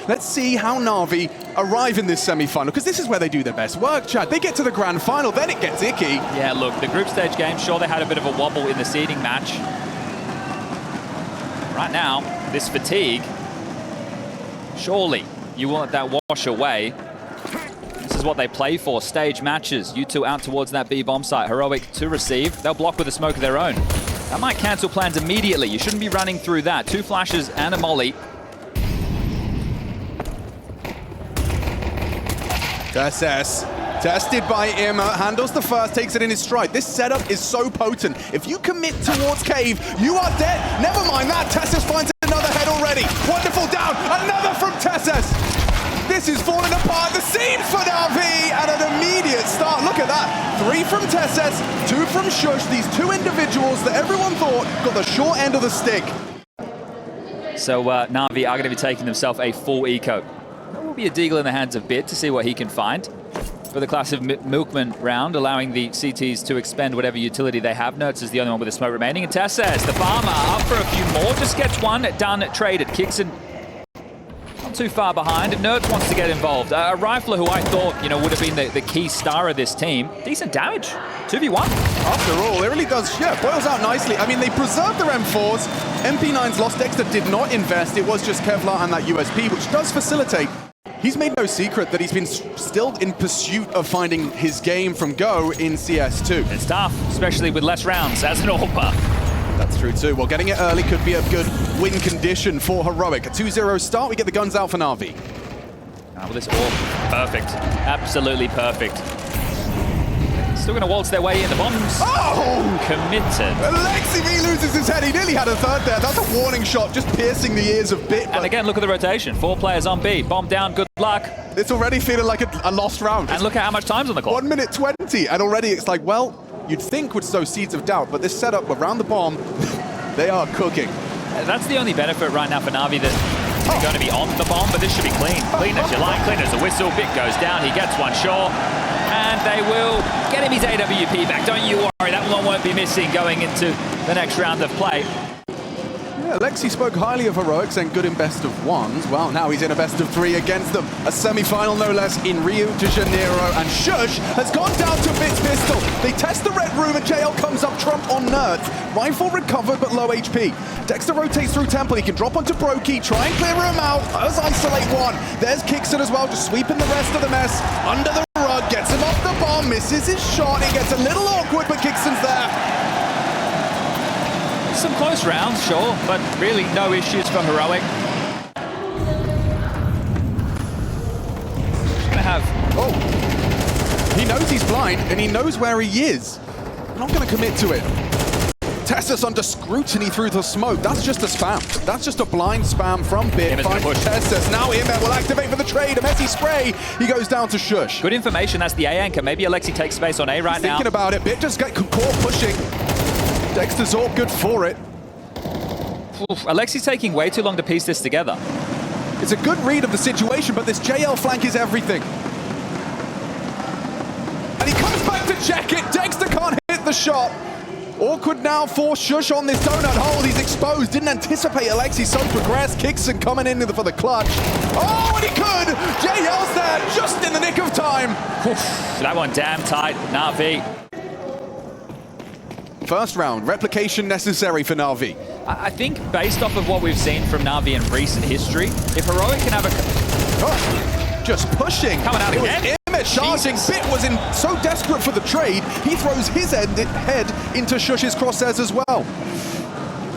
Let's see how Na'Vi arrive in this semi-final, because this is where they do their best work, Chad. They get to the grand final, then it gets icky. Yeah, look, the group stage game, sure, they had a bit of a wobble in the seeding match. Right now, this fatigue, surely you want that wash away. This is what they play for, stage matches. You two out towards that B bomb site. Heroic to receive. They'll block with a smoke of their own. That might cancel plans immediately. You shouldn't be running through that. 2 flashes and a molly. SS, tested by Irma, handles the first, takes it in his stride. This setup is so potent. If you commit towards cave, you are dead. Never mind that, Tessus finds another head already. Wonderful down, another from Tessus. This is falling apart at the seams for Navi, and an immediate start. Look at that, 3 from Tessus, 2 from Shush. These 2 individuals that everyone thought got the short end of the stick. So Navi are going to be taking themselves a full eco. That will be a deagle in the hands of Bit to see what he can find for the class of Milkman round, allowing the CTs to expend whatever utility they have. Nertz is the only one with a smoke remaining. And Tessus, the farmer, up for a few more, just gets one done, traded. Kixon not too far behind, and Nertz wants to get involved. A rifler who I thought, you know, would have been the key star of this team. Decent damage, 2v1. After all, it really does, yeah, boils out nicely. I mean, they preserved their M4s. MP9's lost Dexter did not invest. It was just Kevlar and that USP, which does facilitate. He's made no secret that he's been still in pursuit of finding his game from Go in CS2. It's tough, especially with less rounds as an AWPer. That's true too. Well, getting it early could be a good win condition for Heroic. A 2-0 start, we get the guns out for Na'Vi. Well, this AWP, perfect. Absolutely perfect. Still going to waltz their way in. The bombs. Oh! Committed. Alexi V loses his head. He nearly had a third there. That's a warning shot, just piercing the ears of Bit. And again, look at the rotation. 4 players on B. Bomb down, good luck. It's already feeling like a lost round. And look at how much time's on the clock. 1 minute 20, and already it's like, well, you'd think would sow seeds of doubt, but this setup around the bomb, they are cooking. That's the only benefit right now for Na'Vi, that they're going to be on the bomb, but this should be clean. Clean as you like, clean as a whistle. Bit goes down, he gets one sure. And they will get him his AWP back. Don't you worry, that one won't be missing going into the next round of play. Yeah, Alexi spoke highly of Heroic, saying good in best of ones. Well, now he's in a best of 3 against them. A semi-final, no less, in Rio de Janeiro. And Shush has gone down to Bit's pistol. They test the red room, and JL comes up trump on Nertz. Rifle recovered, but low HP. Dexter rotates through Temple. He can drop onto Brokey, try and clear him out. Does isolate one. There's Kixon as well, just sweeping the rest of the mess. Under the rug, gets him off the bomb, misses his shot. It gets a little awkward, but Kixon's there. Some close rounds, sure, but really no issues for Heroic. Gonna have... Oh, he knows he's blind, and he knows where he is. Not gonna commit to it. Tessus under scrutiny through the smoke. That's just a spam. That's just a blind spam from Bit. Finds Tessus. Now Imet will activate for the trade. A messy spray. He goes down to Shush. Good information. That's the A anchor. Maybe Alexi takes space on A right now. Thinking about it. Bit just got caught pushing. Dexter's all good for it. Oof, Alexi's taking way too long to piece this together. It's a good read of the situation, but this JL flank is everything. And he comes back to check it. Dexter can't hit the shot. Awkward now for Shush on this donut hole. He's exposed. Didn't anticipate Alexi so progressed. Kixon coming in for the clutch. Oh, and he could! JL's there just in the nick of time. Oof, that one damn tight. Na'Vi. First round, replication necessary for Na'Vi. I think based off of what we've seen from Na'Vi in recent history, if Heroic can have a... Oh, just pushing. Coming out again. Charging. Bit was so desperate for the trade, he throws his head into Shush's crosshairs as well.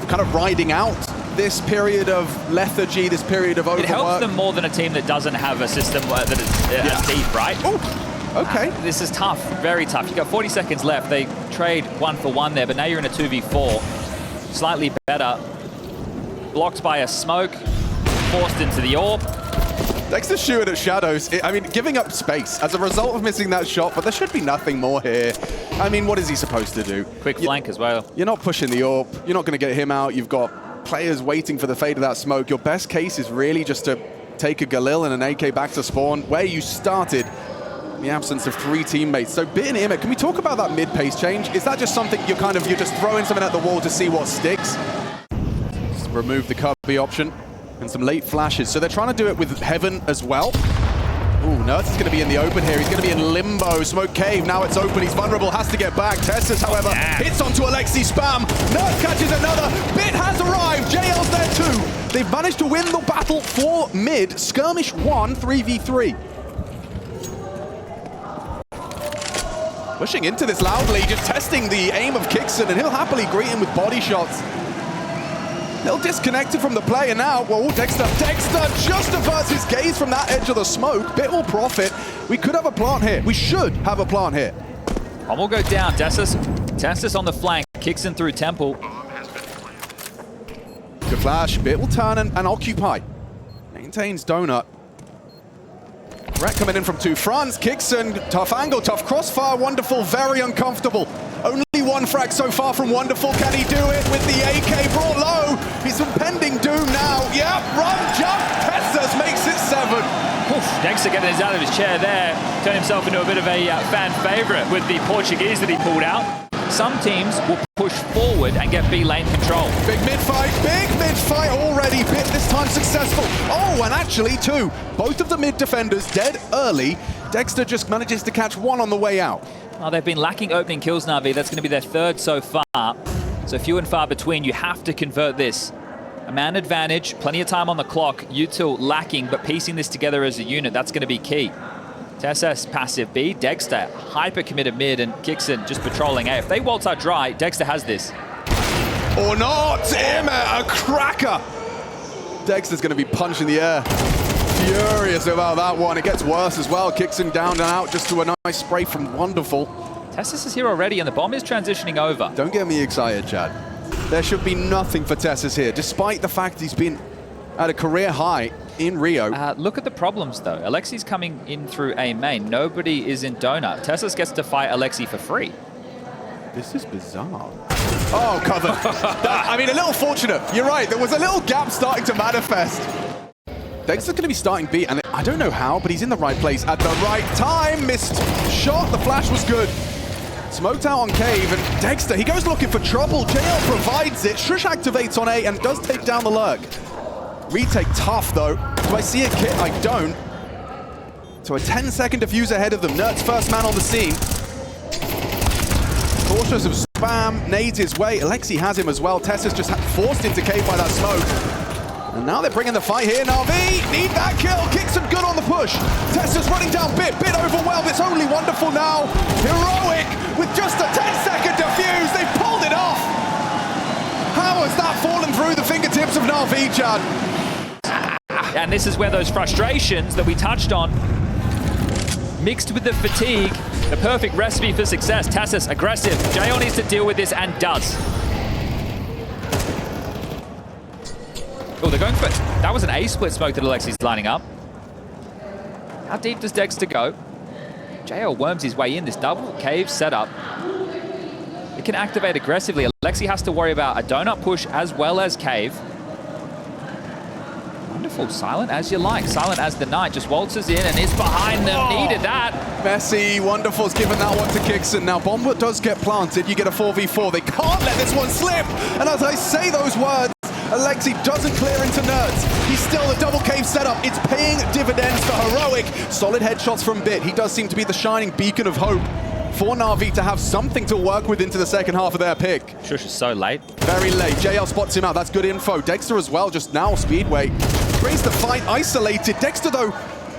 Kind of riding out this period of lethargy, this period of overwork. It helps them more than a team that doesn't have a system that has deep, right? Ooh, okay. This is tough, very tough. You got 40 seconds left. They trade 1-for-1 there, but now you're in a 2v4. Slightly better. Blocked by a smoke, forced into the AWP. Dexter shooting at shadows. I mean, giving up space as a result of missing that shot, but there should be nothing more here. I mean, what is he supposed to do? Quick flank as well. You're not pushing the AWP. You're not going to get him out. You've got players waiting for the fade of that smoke. Your best case is really just to take a Galil and an AK back to spawn, where you started in the absence of 3 teammates. So Bit and Imet, can we talk about that mid-pace change? Is that just something you're just throwing something at the wall to see what sticks? Just remove the cubby option. and some late flashes. So they're trying to do it with Heaven as well. Ooh, Nerds is going to be in the open here. He's going to be in limbo. Smoke Cave, now it's open. He's vulnerable, has to get back. Tessus, however, hits onto Alexi Spam. Nerds catches another. Bit has arrived. JL's there too. They've managed to win the battle for mid. Skirmish 1, 3v3. Pushing into this loudly, just testing the aim of Kixon, and he'll happily greet him with body shots. Little disconnected from the play, and now, whoa, Dexter just averts his gaze from that edge of the smoke. Bit will profit. We could have a plant here. We should have a plant here. Bomb will go down. Tessus on the flank. Kixon through Temple. Good flash. Bit will turn and occupy. Maintains Donut. Threat coming in from two fronts. Kixon, tough angle, tough crossfire. Wonderful, very uncomfortable. Only one frag so far from Wonderful. Can he do it with the AK brought low? He's impending doom now. Yep, run, jump. Tessus makes it 7. Oof, Dexter getting his out of his chair there. Turned himself into a bit of a fan favorite with the Portuguese that he pulled out. Some teams will push forward and get B lane control. Big mid-fight already. Bit this time successful. Oh, and actually two. Both of the mid defenders dead early. Dexter just manages to catch one on the way out. Oh, they've been lacking opening kills, NAVI. That's going to be their 3rd so far. So few and far between. You have to convert this. A man advantage, plenty of time on the clock. Util lacking, but piecing this together as a unit, that's going to be key. TSS passive B, Dexter hyper committed mid, and Kixon just patrolling A. If they waltz out dry, Dexter has this. Or not! A cracker! Dexter's going to be punching the air. Furious about that one. It gets worse as well. Kixon down and out just to a nice spray from Wonderful. Tessus is here already, and the bomb is transitioning over. Don't get me excited, Chad. There should be nothing for Tessus here, despite the fact he's been at a career high in Rio. Look at the problems, though. Alexi's coming in through A main. Nobody is in Donut. Tessus gets to fight Alexi for free. This is bizarre. Oh, cover. I mean, a little fortunate. You're right. There was a little gap starting to manifest. Dexter's going to be starting B, and I don't know how, but he's in the right place at the right time. Missed shot. The flash was good. Smoked out on Cave, and Dexter, he goes looking for trouble. JL provides it. Shush activates on A and does take down the lurk. Retake tough, though. Do I see a kit? I don't. So a 10-second defuse ahead of them. Nert's first man on the scene. Cautious of spam, nades his way. Alexi has him as well. Tessa's just forced into Cave by that smoke. And now they're bringing the fight here. NAVI need that kill. Kixon good on the push. Tessa's running down Bit overwhelmed. It's only Wonderful now. Heroic with just a 10-second defuse. They pulled it off. How has that fallen through the fingertips of NAVI, Chad? And this is where those frustrations that we touched on, mixed with the fatigue, the perfect recipe for success. Tessus aggressive. JL needs to deal with this and does. Oh, they're going for it. That was an A-split smoke that Alexi's lining up. How deep does Dexter go? JL worms his way in. This double Cave setup. It can activate aggressively. Alexi has to worry about a donut push as well as Cave. Wonderful. Silent as you like. Silent as the night. Just waltzes in and is behind them. Oh. Needed that. Messy. Wonderful's given that one to Kixon. Now, Bomber does get planted. You get a 4v4. They can't let this one slip. And as I say those words, Alexi doesn't clear into Nerds. He's still a double Cave setup. It's paying dividends for Heroic. Solid headshots from Bit. He does seem to be the shining beacon of hope for NAVI to have something to work with into the second half of their pick. Shush is so late. Very late. JL spots him out. That's good info. Dexter as well, just now Speedway. Brings the fight isolated. Dexter, though,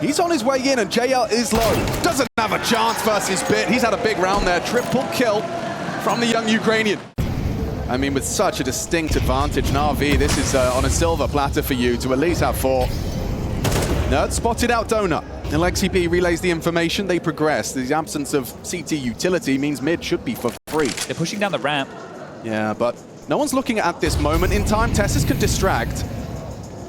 he's on his way in, and JL is low. Doesn't have a chance versus Bit. He's had a big round there. Triple kill from the young Ukrainian. I mean, with such a distinct advantage, NAVI, this is on a silver platter for you to at least have 4. Nerd spotted out Donut. Alexi B relays the information. They progress. The absence of CT utility means mid should be for free. They're pushing down the ramp. Yeah, but no one's looking at this moment in time. Tessus can distract.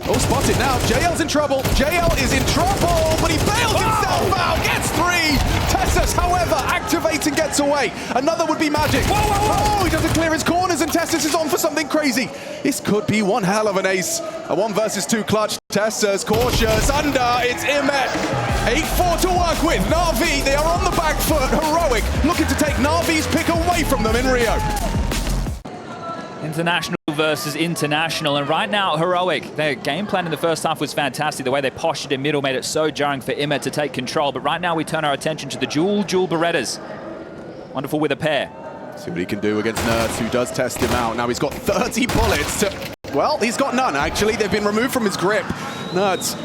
Oh, spotted now. JL's in trouble. JL is in trouble, but he bails himself out. Gets 3. Tessus, however, activates and gets away. Another would be magic. Oh, he doesn't clear his corners, and Tessus is on for something crazy. This could be one hell of an ace. A 1 versus 2 clutch. Tessus cautious. Under. It's Imet. 8-4 to work with. NAVI, they are on the back foot. Heroic looking to take NAVI's pick away from them in Rio. International versus international, and right now, Heroic, their game plan in the first half was fantastic. The way they postured in middle made it so jarring for IEM to take control, but right now we turn our attention to the dual Berettas. Wonderful with a pair. See what he can do against Nerds, who does test him out. Now he's got 30 bullets to... Well, he's got none, actually. They've been removed from his grip. Nerds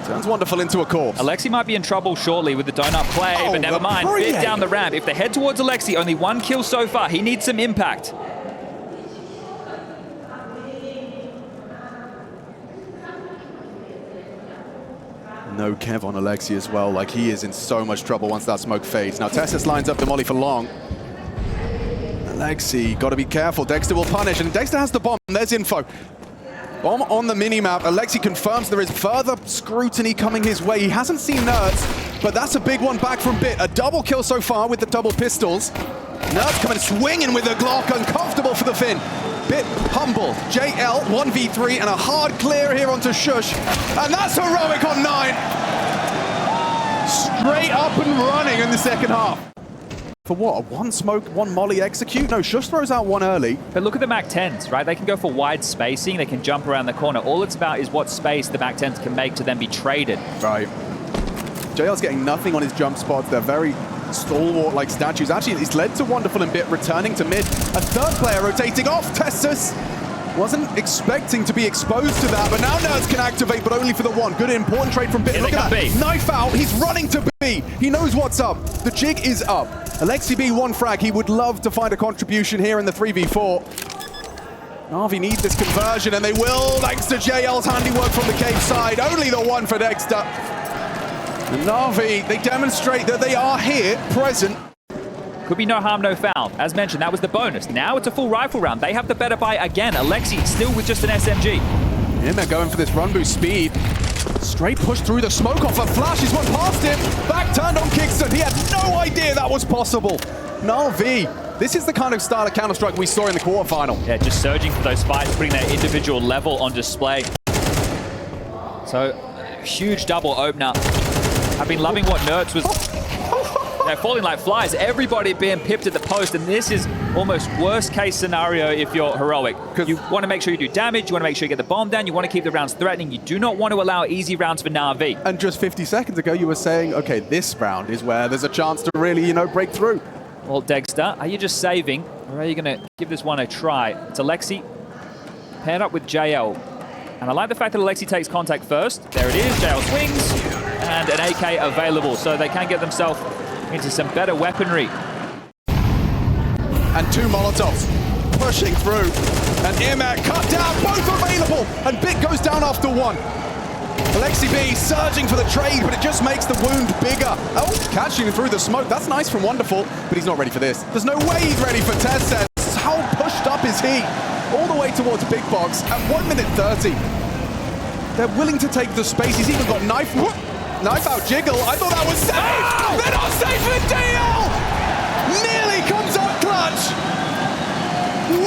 turns Wonderful into a corpse. Alexi might be in trouble shortly with the donut play, but never mind. Bit down the ramp. If they head towards Alexi, only one kill so far. He needs some impact. No Kev on Alexi as well. Like, he is in so much trouble once that smoke fades. Now Tessus lines up the molly for long. Alexi, got to be careful. Dexter will punish, and Dexter has the bomb. There's info. Bomb on the minimap. Alexi confirms there is further scrutiny coming his way. He hasn't seen Nerds, but that's a big one back from Bit. A double kill so far with the double pistols. Nerds coming swinging with the Glock, uncomfortable for the Finn. Bit humble. JL 1v3 and a hard clear here onto Shush. And that's Heroic on 9. Straight up and running in the second half. For what? A one smoke, one molly execute? No, Shush throws out one early. But look at the MAC-10s, right? They can go for wide spacing. They can jump around the corner. All it's about is what space the MAC-10s can make to then be traded. Right. JL's getting nothing on his jump spots. They're very stalwart-like statues. Actually, it's led to Wonderful and Bit returning to mid. A third player rotating off. Tessus wasn't expecting to be exposed to that, but now Nerds can activate, but only for the one. Good important trade from Bit. Here Look at that. B. Knife out. He's running to B. He knows what's up. The jig is up. Alexi B, one frag. He would love to find a contribution here in the 3v4. NAVI need this conversion, and they will, thanks to JL's handiwork from the cave side. Only the one for Dexter. And NAVI, they demonstrate that they are here, present. Could be no harm, no foul. As mentioned, that was the bonus. Now it's a full rifle round. They have the better buy again. Alexi still with just an SMG. Yeah, they're going for this run boost speed. Straight push through the smoke off. A flash is one past him. Back turned on Kingston. He had no idea that was possible. NAVI, this is the kind of style of Counter-Strike we saw in the quarterfinal. Yeah, just surging for those fights, putting their individual level on display. So, huge double opener. I've been loving what Nerds was... They're falling like flies. Everybody being pipped at the post, and this is almost worst case scenario if you're Heroic. You want to make sure you do damage, you want to make sure you get the bomb down, you want to keep the rounds threatening, you do not want to allow easy rounds for NAVI. And just 50 seconds ago, you were saying, okay, this round is where there's a chance to really, you know, break through. Well, Dexter, are you just saving, or are you going to give this one a try? It's Alexi paired up with JL. And I like the fact that Alexi takes contact first. There it is, JL swings, and an AK available, so they can get themselves into some better weaponry. And two Molotovs pushing through. And Irmak cut down, both available. And Bit goes down after one. Alexi B surging for the trade, but it just makes the wound bigger. Oh, catching through the smoke. That's nice from Wonderful, but he's not ready for this. There's no way he's ready for Test. How pushed up is he? All the way towards Big Box at 1 minute 30. They're willing to take the space. He's even got knife out jiggle. I thought that was safe. Oh! They're not safe for DL. Nearly comes up clutch.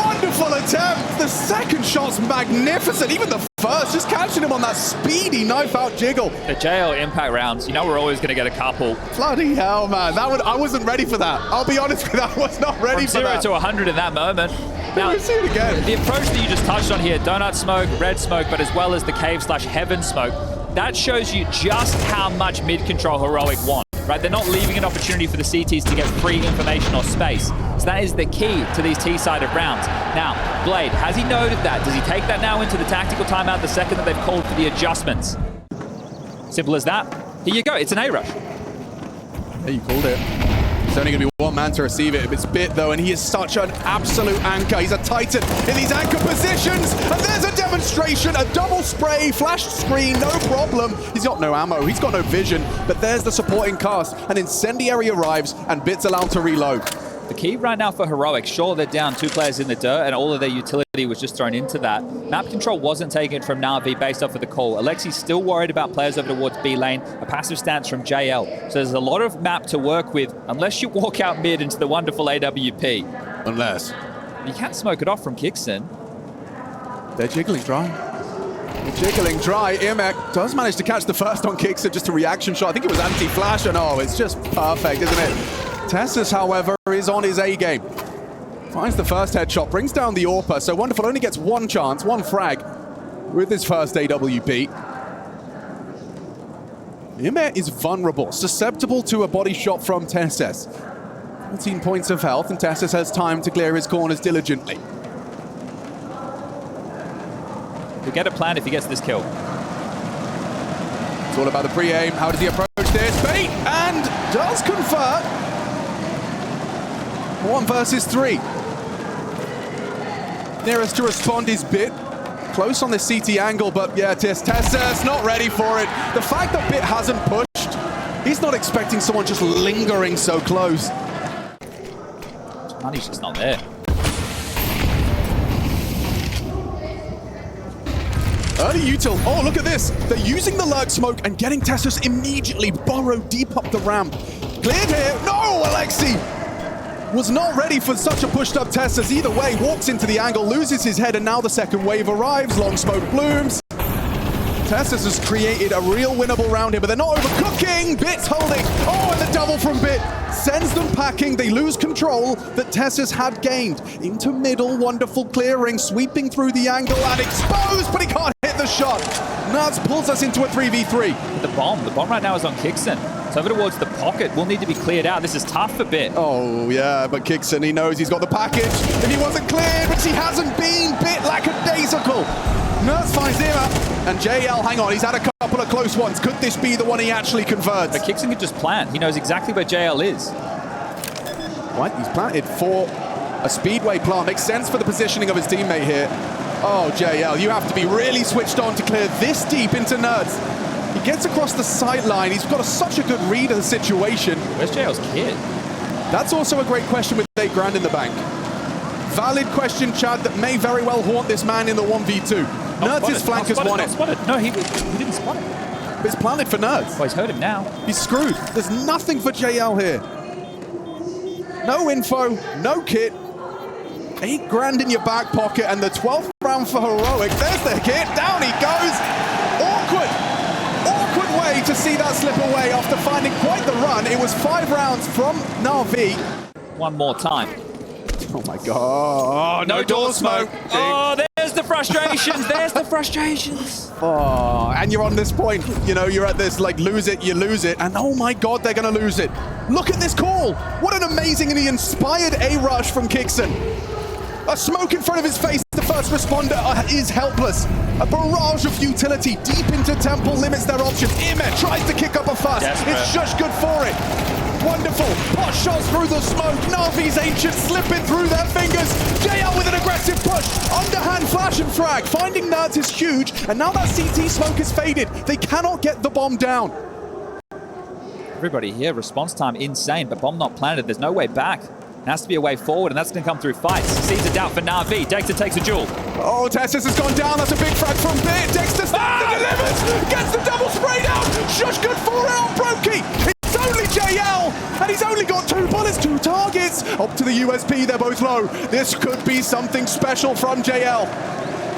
Wonderful attempt. The second shot's magnificent. Even the first, just catching him on that speedy knife out jiggle. The JL impact rounds, you know we're always going to get a couple. Bloody hell, man. I wasn't ready for that. I'll be honest with you, I was not ready for that. From 0 to 100 in that moment. Now, we'll see it again. The approach that you just touched on here, donut smoke, red smoke, but as well as the cave/heaven smoke, that shows you just how much mid-control Heroic want, right? They're not leaving an opportunity for the CTs to get free information or space. So that is the key to these T-sided rounds. Now, Blade, has he noted that? Does he take that now into the tactical timeout the second that they've called for the adjustments? Simple as that. Here you go, it's an A-rush. Yeah, you called it. It's only going to be one man to receive it. It's Bit, though, and he is such an absolute anchor. He's a titan in these anchor positions. And there's a demonstration, a double spray, flash screen, no problem. He's got no ammo, he's got no vision, but there's the supporting cast. An incendiary arrives, and Bit's allowed to reload. The key right now for Heroic, sure, they're down 2 players in the dirt, and all of their utility was just thrown into that. Map control wasn't taken from NAVI based off of the call. Alexi's still worried about players over towards B lane, a passive stance from JL. So there's a lot of map to work with, unless you walk out mid into the wonderful AWP. Unless. You can't smoke it off from Kickson. They're jiggling dry. They're jiggling dry. Irmak does manage to catch the first on Kickson, just a reaction shot. I think it was anti-flash, and oh, it's just perfect, isn't it? Tessus, however, is on his A game. Finds the first headshot, brings down the AWPer, so Wonderful only gets one chance, one frag with his first AWP. Ime is vulnerable, susceptible to a body shot from Tesses. 14 points of health, and Tesses has time to clear his corners diligently. He'll get a plan if he gets this kill. It's all about the pre-aim. How does he approach this? Bait! And does convert. 1 versus 3. Nearest to respond is Bit. Close on the CT angle, but yeah, Tesses not ready for it. The fact that Bit hasn't pushed, he's not expecting someone just lingering so close. Money's just not there. Early util. Oh, look at this. They're using the lurk smoke and getting Tessus immediately burrow deep up the ramp. Cleared here. No, Alexi was not ready for such a pushed up Tessus. Either way, walks into the angle, loses his head, and now the second wave arrives. Long smoke blooms. Tessus has created a real winnable round here, but they're not overcooking. Bit's holding. Oh, and the double from Bit sends them packing. They lose control that Tessus had gained. Into middle, Wonderful clearing, sweeping through the angle and exposed, but he can't hit the shot. Nuts pulls us into a 3v3. The bomb right now is on Kixon. So over towards the pocket will need to be cleared out. This is tough for Bit. Oh, yeah, but Kixon, he knows he's got the package. If he wasn't cleared, which he hasn't been, Bit lackadaisical. Nurse finds him up, and JL, hang on, he's had a couple of close ones. Could this be the one he actually converts? But Kixon could just plant. He knows exactly where JL is. Right, he's planted for a speedway plant. Makes sense for the positioning of his teammate here. Oh, JL, you have to be really switched on to clear this deep into Nerds. He gets across the sideline. He's got such a good read of the situation. Where's JL's kid? That's also a great question with 8 grand in the bank. Valid question, Chad, that may very well haunt this man in the 1v2. Nerds' flankers won it. No, he didn't spot it. But it's planted for Nerds. Oh, he's heard him now. He's screwed. There's nothing for JL here. No info, no kit. 8 grand in your back pocket, and the 12th round for Heroic. There's the kit. Down he goes. Awkward way to see that slip away after finding quite the run. It was 5 rounds from NAVI. One more time. Oh my god. Oh, no door smoke. Oh, there's the frustrations. There's the frustrations. Oh, and you're on this point. You know, you're at this, like, lose it, you lose it. And oh my god, they're going to lose it. Look at this call. What an amazingly inspired A-rush from Kixon. A smoke in front of his face. The first responder is helpless. A barrage of utility deep into Temple limits their options. Ime tries to kick up a fuss. Desperate. It's just good for it. Wonderful. Pot shots through the smoke. Navi's Ancient slipping through their fingers. JL with an aggressive push. Underhand flash and frag. Finding Nerds is huge. And now that CT smoke is faded. They cannot get the bomb down. Everybody here, response time insane, but bomb not planted. There's no way back. It has to be a way forward, and that's going to come through fights. Sees a doubt for Navi. Dexter takes a duel. Oh, Tessus has gone down. That's a big frag from Bit. Dexter stands and delivers. Gets the double spray down. Shush, good for it on Brokey. It's only JL, and he's only got 2 bullets, 2 targets. Up to the USP, they're both low. This could be something special from JL.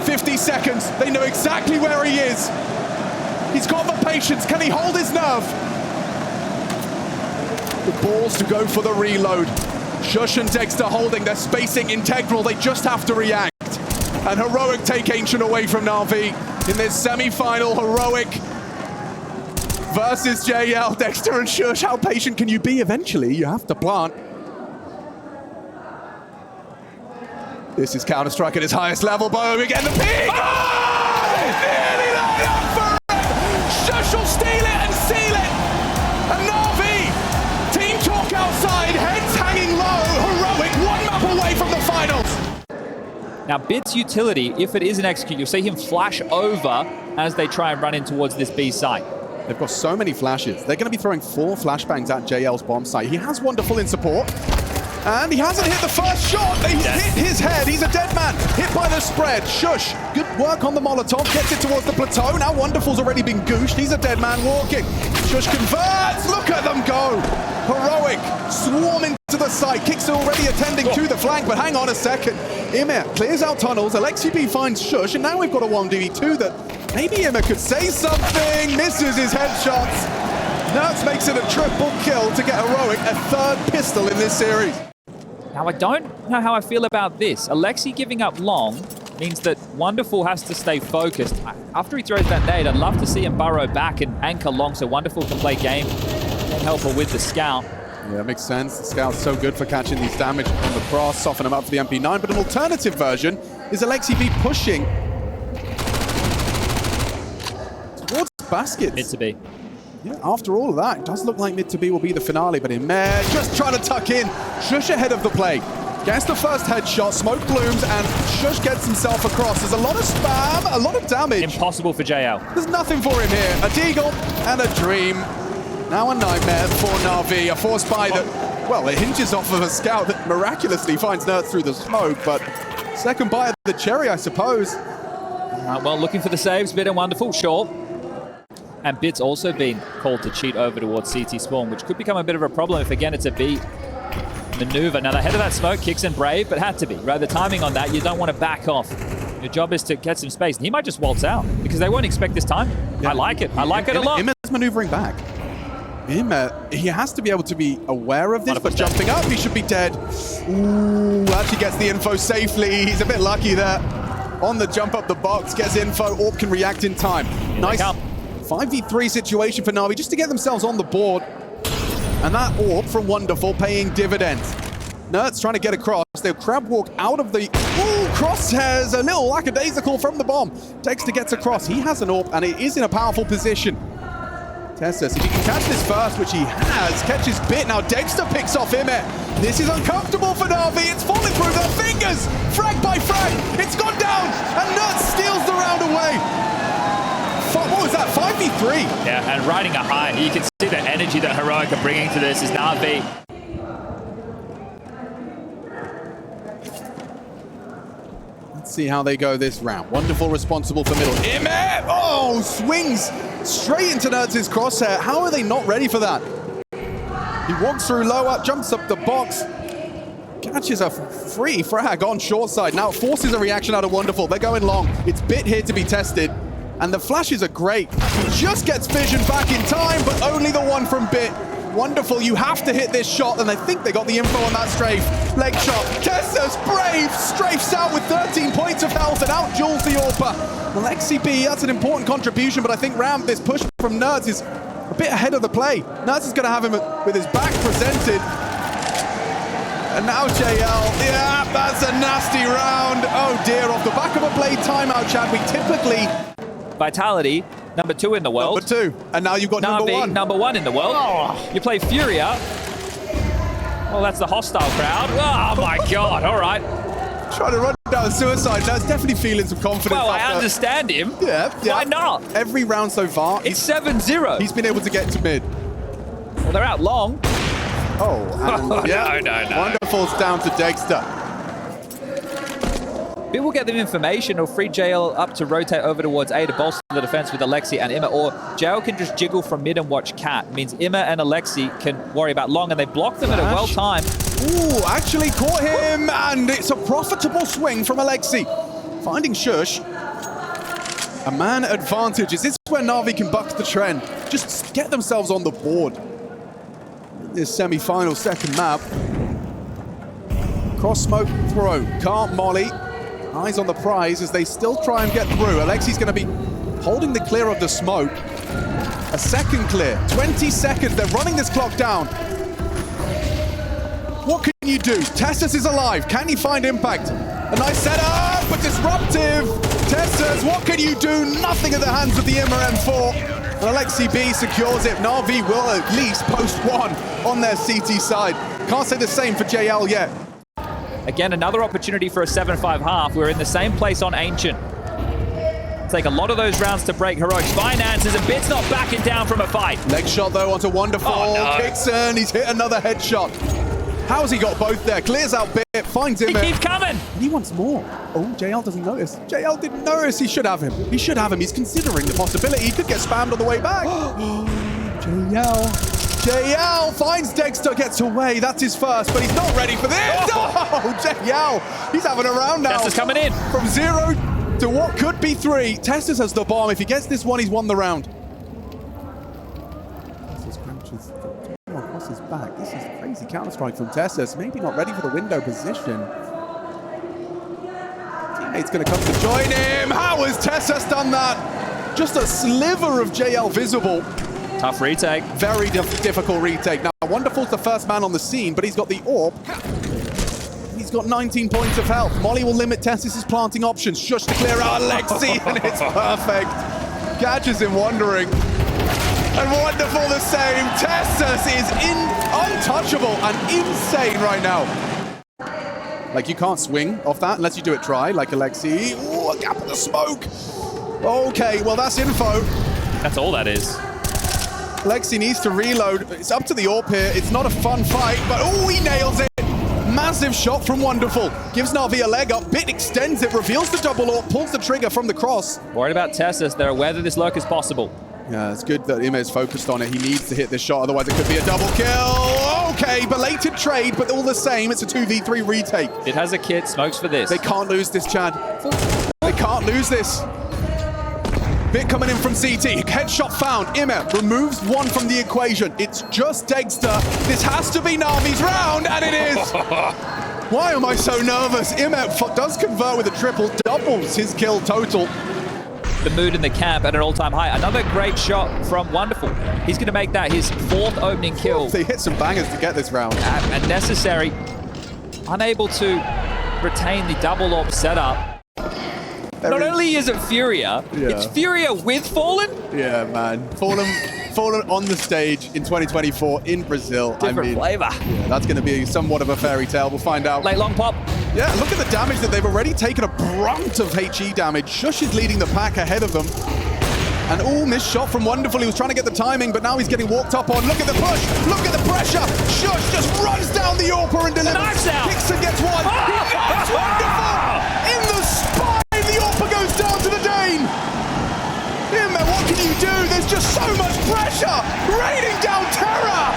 50 seconds. They know exactly where he is. He's got the patience. Can he hold his nerve? The balls to go for the reload. Shush and Dexter holding, their spacing integral, they just have to react. And Heroic take Ancient away from Navi in this semi-final. Heroic versus JL. Dexter and Shush, how patient can you be? Eventually, you have to plant. This is Counter-Strike at its highest level. Boom, again the peak! Oh! Nearly lined up for it! Shush will steal it and seal it! And Navi, team talk outside, heads hanging low. Heroic, 1 map away from the finals. Now, Bit's utility, if it is an execute, you'll see him flash over as they try and run in towards this B site. They've got so many flashes. They're going to be throwing 4 flashbangs at JL's bomb site. He has Wonderful in support. And he hasn't hit the first shot. He's hit his head. He's a dead man. Hit by the spread. Shush. Good work on the Molotov. Gets it towards the plateau. Now Wonderful's already been gooshed. He's a dead man walking. Shush converts. Look at them go. Heroic swarming to the site. Kicks already attending to the flank, but hang on a second. Ime clears out tunnels. Alexi B finds Shush, and now we've got a 1v2 that maybe Ime could say something. Misses his headshots. Nerds makes it a triple kill to get Heroic a 3rd pistol in this series. Now, I don't know how I feel about this. Alexi giving up long means that Wonderful has to stay focused. After he throws that nade, I'd love to see him burrow back and anchor long so Wonderful can play game and help her with the scout. Yeah, that makes sense. The scout's so good for catching these damage on the cross, soften him up for the MP9, but an alternative version is Alexi B pushing towards baskets. Mid to B. Yeah, after all of that, it does look like mid to B will be the finale, but IEM just trying to tuck in. Shush ahead of the play. Gets the first headshot, smoke blooms, and Shush gets himself across. There's a lot of spam, a lot of damage. Impossible for JL. There's nothing for him here. A deagle and a dream. Now a nightmare for Na'Vi. A force buy that, well, it hinges off of a scout that miraculously finds Nerds through the smoke, but second buy of the cherry, I suppose. Well, looking for the saves, Bit and Wonderful, sure. And Bit's also been called to cheat over towards CT spawn, which could become a bit of a problem if, again, it's a B maneuver. Now, the head of that smoke kicks in Brave, but had to be, right? The timing on that, you don't want to back off. Your job is to get some space. And he might just waltz out because they won't expect this time. Yeah. I like it. I like it a lot. IEM's maneuvering back. IEM, he has to be able to be aware of this, but jumping up, he should be dead. Ooh, actually gets the info safely. He's a bit lucky there. On the jump up the box, gets info. Orb can react in time. Nice 5v3 situation for Na'Vi just to get themselves on the board. And that Orb from Wonderful paying dividends. Nerds trying to get across. They'll crab walk out of the... Ooh, crosshairs, a little lackadaisical from the bomb. Dexter gets across. He has an Orb, and it is in a powerful position. Tessus, if he can catch this first, which he has, catches Bit. Now Dexter picks off IEM. This is uncomfortable for Na'Vi. It's falling through their fingers. Frag by frag. It's gone down, and Nerds steals the round away. What was that, 5v3? Yeah, and riding a high. You can see the energy that Heroic are bringing to this is Na'Vi. Let's see how they go this round. Wonderful responsible for middle. IEM! Oh, swings straight into Nerds' crosshair. How are they not ready for that? He walks through lower, jumps up the box, catches a free frag on short side. Now it forces a reaction out of Wonderful. They're going long. It's Bit here to be tested. And the flashes are great. He just gets vision back in time, but only the one from Bit. Wonderful, you have to hit this shot, and I think they got the info on that strafe. Leg shot, Tessus, Brave, strafes out with 13 points of health and out duels the Orpa. Alexi B, that's an important contribution, but I think Ram, this push from Nerds is a bit ahead of the play. Nerds is gonna have him with his back presented. And now JL, yeah, that's a nasty round. Oh dear, off the back of a blade timeout, Chad. We typically... Vitality, number 2 in the world. Number 2, and now you've got Na'Vi, number 1. Number 1 in the world. Oh. You play Furia. Well, that's the hostile crowd. Oh my God, all right. Trying to run down suicide. That's definitely feeling some confidence. Well, I understand him. Yeah. Why not? Every round so far. It's 7-0. He's been able to get to mid. Well, they're out long. Oh, and yeah. No. Wonderful's down to Dexter. Bit will get them information or free JL up to rotate over towards A to bolster the defense with Alexi and IEM, or JL can just jiggle from mid and watch Cat. It means IEM and Alexi can worry about long, and they block them at a well-timed. Ooh, actually caught him, and it's a profitable swing from Alexi. Finding Shush. A man advantage. Is this where Na'Vi can buck the trend? Just get themselves on the board. This semi-final second map. Cross smoke throw. Can't molly. Eyes on the prize as they still try and get through. Alexi's going to be holding the clear of the smoke. A second clear. 20 seconds. They're running this clock down. What can you do? Tessus is alive. Can he find impact? A nice setup, but disruptive. Tessus, what can you do? Nothing at the hands of the IEM M4. And Alexi B secures it. Na'Vi will at least post 1 on their CT side. Can't say the same for JL yet. Again, another opportunity for a 7-5 half. We're in the same place on Ancient. Take a lot of those rounds to break Heroic's finances, and Bit's not backing down from a fight. Leg shot, though, onto Wonderful. Oh, no. Kicks in. He's hit another headshot. How's he got both there? Clears out Bit, finds him. He keeps coming. He wants more. Oh, JL doesn't notice. JL didn't notice. He should have him. He should have him. He's considering the possibility. He could get spammed on the way back. JL finds Dexter, gets away. That's his first, but he's not ready for this. Oh, JL. He's having a round now. Tester's coming in. From 0 to what could be 3. Tessus has the bomb. If he gets this one, he's won the round. Cross his back. This is crazy counter-strike from Tessus. Maybe not ready for the window position. Teammate's going to come to join him. How has Tessus done that? Just a sliver of JL visible. Tough retake. Very difficult retake. Now, Wonderful's the first man on the scene, but he's got the orb. He's got 19 points of health. Molly will limit Tessus' planting options. Shush to clear out Alexi, and it's perfect. Catches him wondering. And Wonderful the same. Tessus is untouchable and insane right now. Like, you can't swing off that unless you do it dry, like Alexi. Ooh, a gap in the smoke. Okay, well, that's info. That's all that is. Alexi needs to reload. It's up to the AWP here. It's not a fun fight, but oh, he nails it. Massive shot from Wonderful. Gives NAVI a leg up. Bit extends it, reveals the double AWP, pulls the trigger from the cross. Worried about Tessus. They're aware that this lurk is possible. Yeah, it's good that IEM is focused on it. He needs to hit this shot, otherwise it could be a double kill. Okay, belated trade, but all the same, it's a 2v3 retake. It has a kit. Smokes for this. They can't lose this, Chad. They can't lose this. Bit coming in from CT. Headshot found. IEM removes one from the equation. It's just Dexter. This has to be NAVI's round, and it is. Why am I so nervous? IEM does convert with a triple, doubles his kill total. The mood in the camp at an all-time high. Another great shot from Wonderful. He's going to make that his 4th opening kill. They hit some bangers to get this round. And necessary. Unable to retain the double AWP setup. Not only is it Furia, it's Furia with Fallen. Yeah, man. Fallen on the stage in 2024 in Brazil. Different flavor. Yeah, that's going to be somewhat of a fairy tale. We'll find out. Late long pop. Yeah, look at the damage that they've already taken, a brunt of HE damage. Shush is leading the pack ahead of them. And oh, missed shot from Wonderful. He was trying to get the timing, but now he's getting walked up on. Look at the push. Look at the pressure. Shush just runs down the AWP and delivers. Knives out. Kicks and gets one. It's Wonderful in the spine. The AWP goes down to the Dane. IEM, what can you do? There's just so much pressure. Raining down terror.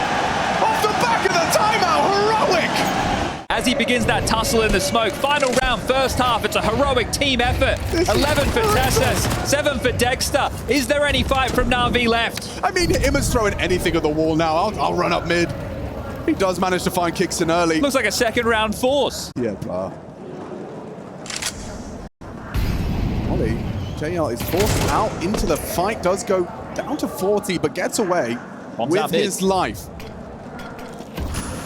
Off the back of the timeout. Heroic. As he begins that tussle in the smoke. Final round, first half. It's a heroic team effort. 11 for Tessus, 7 for Dexter. Is there any fight from NAVI left? I mean, IEM's throwing anything at the wall now. I'll run up mid. He does manage to find kicks in early. Looks like a second round force. Yeah, Molly, JL is forced out into the fight. Does go down to 40, but gets away with his life.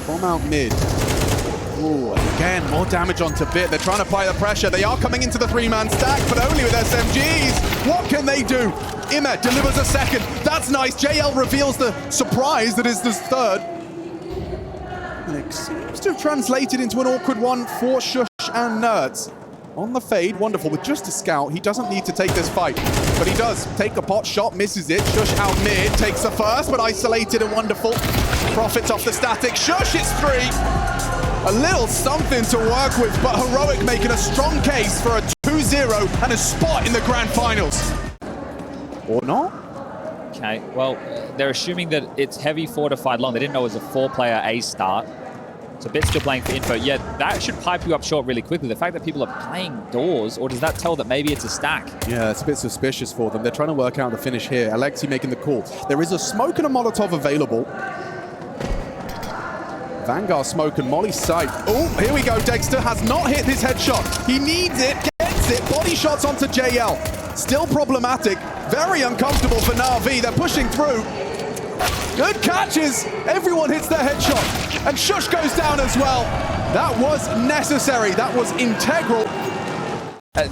Bomb out mid. Ooh, again, more damage onto Bit. They're trying to apply the pressure. They are coming into the 3-man stack, but only with SMGs. What can they do? IEM delivers a second. That's nice. JL reveals the surprise that is the 3rd. And it seems to have translated into an awkward one for Shush and Nerds. On the fade, Wonderful with just a scout. He doesn't need to take this fight, but he does take a pot shot, misses it. Shush out mid, takes the first, but isolated and Wonderful. Profits off the static. Shush, it's 3. A little something to work with, but Heroic making a strong case for a 2-0 and a spot in the grand finals. Or not? Okay, well, they're assuming that it's heavy fortified long. They didn't know it was a 4-player A start. So Bit's still playing for info. Yeah, that should pipe you up short really quickly. The fact that people are playing doors, or does that tell that maybe it's a stack? Yeah, it's a bit suspicious for them. They're trying to work out the finish here. Alexi making the call. There is a smoke and a Molotov available. Vanguard smoke and Molly's sight. Oh, here we go. Dexter has not hit his headshot. He needs it, gets it. Body shots onto JL. Still problematic. Very uncomfortable for NAVI. They're pushing through. Good catches. Everyone hits their headshot. And Shush goes down as well. That was necessary. That was integral.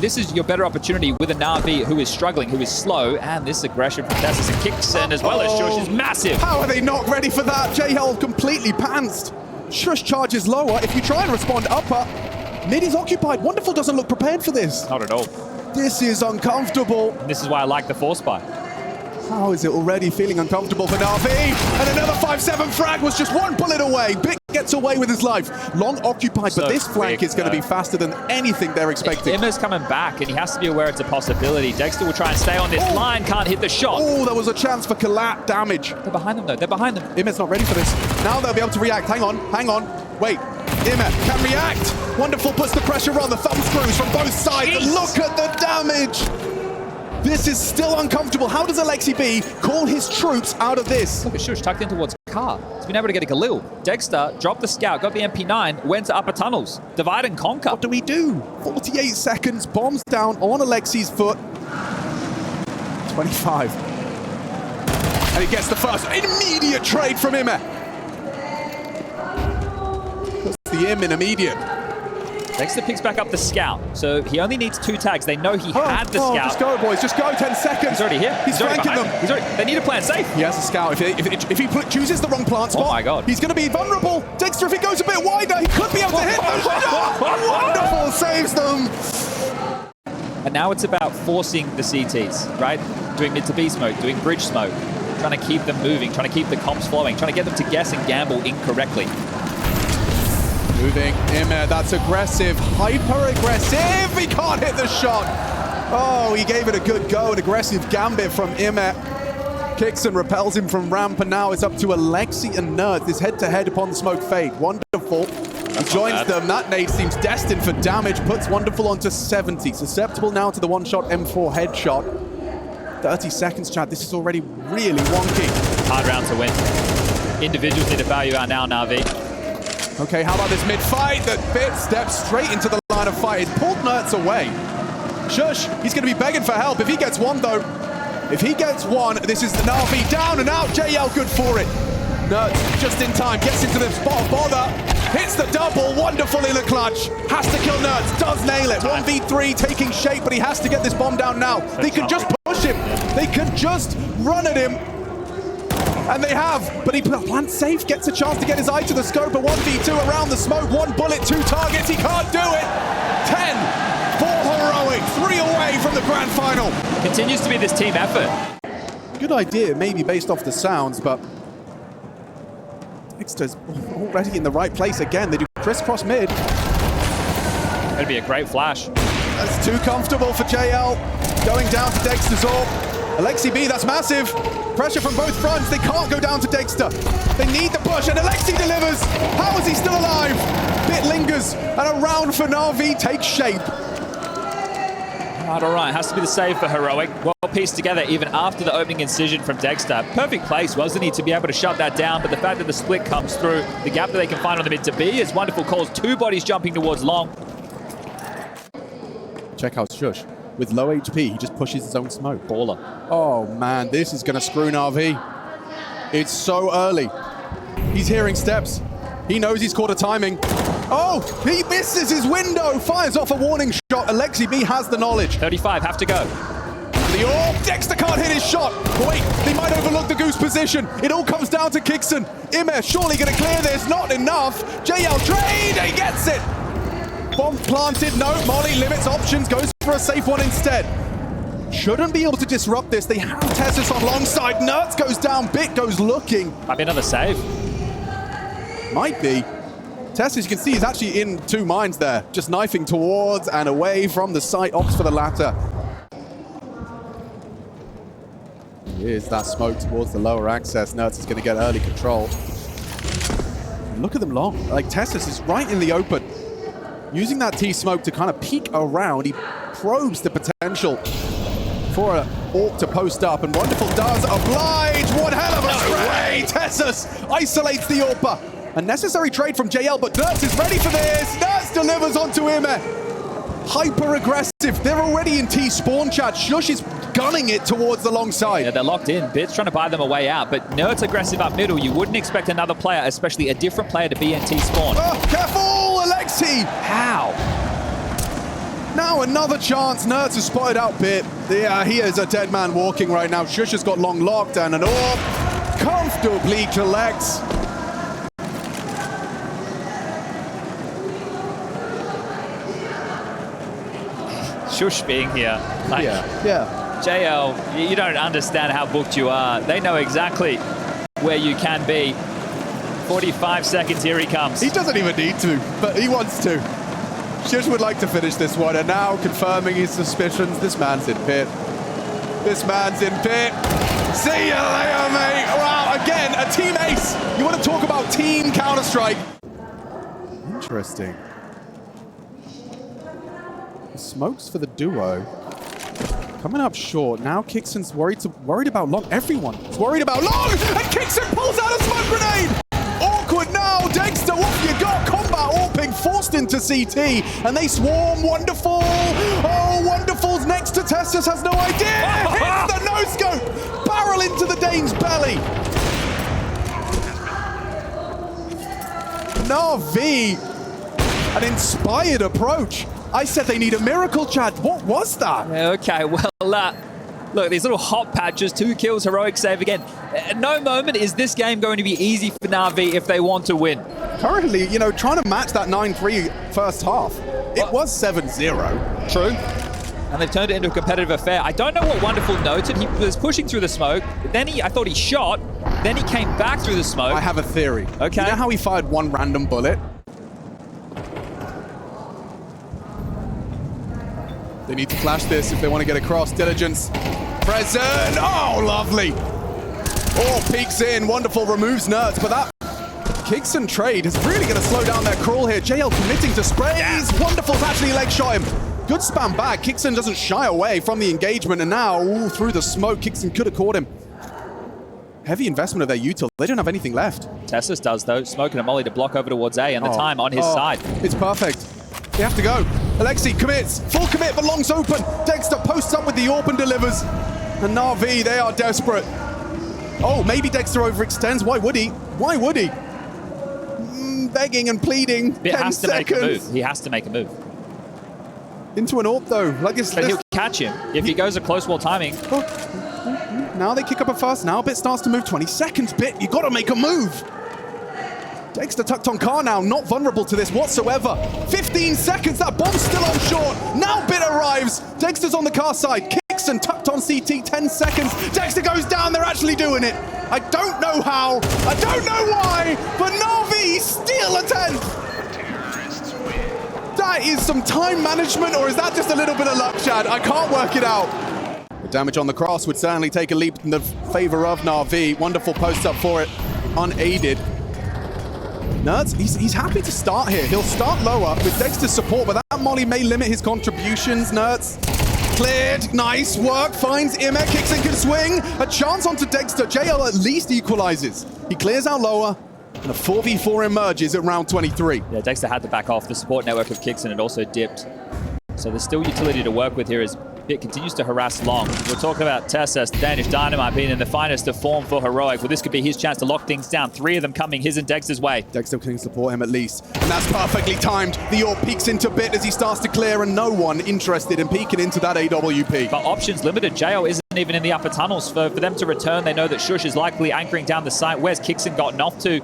This is your better opportunity with a NAVI who is struggling, who is slow, and this aggression from Tessus and kicks in as well as Shush is massive. How are they not ready for that? JL completely pantsed. Shush charges lower. If you try and respond upper, mid is occupied. Wonderful doesn't look prepared for this. Not at all. This is uncomfortable. This is why I like the force buy. How is it already feeling uncomfortable for NAVI? And another 5-7 frag was just one bullet away. Bit gets away with his life. Long occupied, but this flank is going to be faster than anything they're expecting. IEM's coming back, and he has to be aware it's a possibility. Dexter will try and stay on this line, can't hit the shot. Oh, there was a chance for collat damage. They're behind them, though. They're behind them. IEM's not ready for this. Now they'll be able to react. Hang on. Wait. IEM can react. Wonderful puts the pressure on the thumb screws from both sides. And look at the damage. This is still uncomfortable. How does Alexi B call his troops out of this? Look at Shush tucked in towards car. He's been able to get a Khalil. Dexter dropped the scout, got the MP9, went to upper tunnels. Divide and conquer. What do we do? 48 seconds, bombs down on Alexi's foot. 25. And he gets the first immediate trade from Ime. Puts the Im in immediate. Dexter picks back up the scout, so he only needs 2 tags. They know he had the scout. Just go, boys. Just go. 10 seconds. He's already here. He's flanking them. They need to play it safe. He has a scout. If he chooses the wrong plant spot, oh my God, he's going to be vulnerable. Dexter, if he goes a bit wider, he could be able to hit them. Wonderful. Saves them. And now it's about forcing the CTs, right? Doing mid to B smoke, doing bridge smoke, trying to keep them moving, trying to keep the comps flowing, trying to get them to guess and gamble incorrectly. Moving, Ime, that's aggressive, hyper-aggressive, he can't hit the shot. Oh, he gave it a good go, an aggressive gambit from Ime. Kicks and repels him from ramp, and now it's up to Alexi and Nerd, this head-to-head upon the smoke fade. Wonderful, he joins them, that nade seems destined for damage, puts Wonderful onto 70. Susceptible now to the one-shot M4 headshot. 30 seconds, Chad, this is already really wonky. Hard round to win. Individuals need to value out now, Navi. Okay, how about this mid-fight? The bit steps straight into the line of fight. It's pulled Nertz away. Shush, he's going to be begging for help. If he gets one, though, this is the NAVI down and out. JL good for it. Nertz just in time, gets into the spot of bother, hits the double, wonderful in the clutch. Has to kill Nertz, does nail it. 1v3 taking shape, but he has to get this bomb down now. They can just push him. They can just run at him. And they have, but he plants safe, gets a chance to get his eye to the scope. A 1v2 around the smoke, 1 bullet, 2 targets, he can't do it. 10 for Heroic, 3 away from the grand final. Continues to be this team effort. Good idea, maybe based off the sounds, but Dexter's already in the right place again. They do crisscross mid. It'd be a great flash. That's too comfortable for JL. Going down to Dexter's orb. Alexi B, that's massive. Pressure from both fronts. They can't go down to Dexter. They need the push, and Alexi delivers. How is he still alive? Bit lingers, and a round for NAVI takes shape. All right, has to be the save for Heroic. Well pieced together even after the opening incision from Dexter. Perfect place, wasn't he, to be able to shut that down, but the fact that the split comes through, the gap that they can find on the mid to B is wonderful calls. 2 bodies jumping towards long. Check out Shush. With low HP, he just pushes his own smoke. Baller. Oh man, this is gonna screw NAVI. It's so early. He's hearing steps. He knows he's caught a timing. Oh, he misses his window, fires off a warning shot. Alexi B has the knowledge. 35, have to go. The orb, Dexter can't hit his shot. Wait, they might overlook the goose position. It all comes down to Kixon. Ime surely gonna clear this, not enough. JL trade, he gets it. Bomb planted, no, Molly limits options, goes for a safe one instead. Shouldn't be able to disrupt this. They have Tessus on long side. Nertz goes down, Bit goes looking. Might be another save. Might be. Tessus, you can see, he's actually in 2 minds there. Just knifing towards and away from the site, opts for the latter. Here's that smoke towards the lower access. Nertz is going to get early control. Look at them long. Like, Tessus is right in the open. Using that T-smoke to kind of peek around, he probes the potential for an AWP to post up, and Wonderful does oblige. One hell of a spray! Tessus isolates the AWPer. A necessary trade from JL, but Nertz is ready for this. Nertz delivers onto Ime. Hyper-aggressive. They're already in T-spawn chat. Shush is gunning it towards the long side. Yeah, they're locked in. Bit's trying to buy them a way out, but Nertz aggressive up middle. You wouldn't expect another player, especially a different player, to be in T-spawn. Oh, careful, Alexi! How? Now another chance. Nertz has spotted out Bit. Yeah, he is a dead man walking right now. Shush has got long locked, and an AWP comfortably collects. Shush being here. Like, yeah. JL, you don't understand how booked you are. They know exactly where you can be. 45 seconds, here he comes. He doesn't even need to, but he wants to. Shush would like to finish this one, and now confirming his suspicions, this man's in pit. This man's in pit. See you later, mate. Wow, again, a team ace. You want to talk about team Counter-Strike. Interesting. Smokes for the duo. Coming up short. Now Kixon's worried about Long. Everyone's worried about Long! And Kixon pulls out a smoke grenade! Awkward now! Dexter, what you got? Combat AWPing forced into CT. And they swarm. Wonderful! Oh, Wonderful's next to Tessus, has no idea! Hits the no-scope! Barrel into the Dane's belly! NAVI! An inspired approach. I said they need a miracle, Chad. What was that? Okay, well, look, these little hot patches, 2 kills, heroic save again. At no moment is this game going to be easy for NAVI if they want to win. Currently, you know, trying to match that 9-3 first half. It was 7-0. True. And they've turned it into a competitive affair. I don't know what Wonderful noted. He was pushing through the smoke. Then I thought he shot. Then he came back through the smoke. I have a theory. Okay. You know how he fired one random bullet? They need to flash this if they want to get across. Diligence. Present. Oh, lovely. Oh, peeks in. Wonderful removes Nerds. But that Kixon trade is really going to slow down their crawl here. JL committing to sprays. Yeah. Wonderful's actually leg shot him. Good spam back. Kixon doesn't shy away from the engagement. And now, ooh, through the smoke, Kixon could have caught him. Heavy investment of their util. They don't have anything left. Tessus does, though. Smoking a molly to block over towards A, and the time on his side. It's perfect. They have to go. Alexi commits. Full commit, but Long's open. Dexter posts up with the AWP and delivers. And NAVI, they are desperate. Oh, maybe Dexter overextends. Why would he? Why would he? Begging and pleading. 10 seconds. Make a move. He has to make a move. Into an AWP, though. But he'll catch him if he goes a close wall timing. Oh. Now they kick up a fast. Now Bit starts to move. 20 seconds, Bit. You got to make a move. Dexter tucked on car now, not vulnerable to this whatsoever. 15 seconds, that bomb's still on short. Now Bit arrives. Dexter's on the car side. Kixon tucked on CT, 10 seconds. Dexter goes down, they're actually doing it. I don't know how, I don't know why, but NAVI steal a 10th. That is some time management, or is that just a little bit of luck, Chad? I can't work it out. The damage on the cross would certainly take a leap in the favor of NAVI. Wonderful post up for it, unaided. Nerds, he's happy to start here. He'll start lower with Dexter's support, but that molly may limit his contributions. Nerds, cleared. Nice work. Finds Imme. Kixon can swing. A chance onto Dexter. JL at least equalizes. He clears out lower, and a 4v4 emerges at round 23. Yeah, Dexter had to back off. The support network of Kixon had also dipped. So there's still utility to work with here as Bit continues to harass Long. We're talking about Tessus, the Danish Dynamite, being in the finest of form for heroic. Well, this could be his chance to lock things down. 3 of them coming his and Dexter's way. Dexter can support him at least. And that's perfectly timed. The AWP peeks into Bit as he starts to clear, and no one interested in peeking into that AWP. But options limited. JL isn't even in the upper tunnels. For them to return, they know that Shush is likely anchoring down the site. Where's Kixon gotten off to?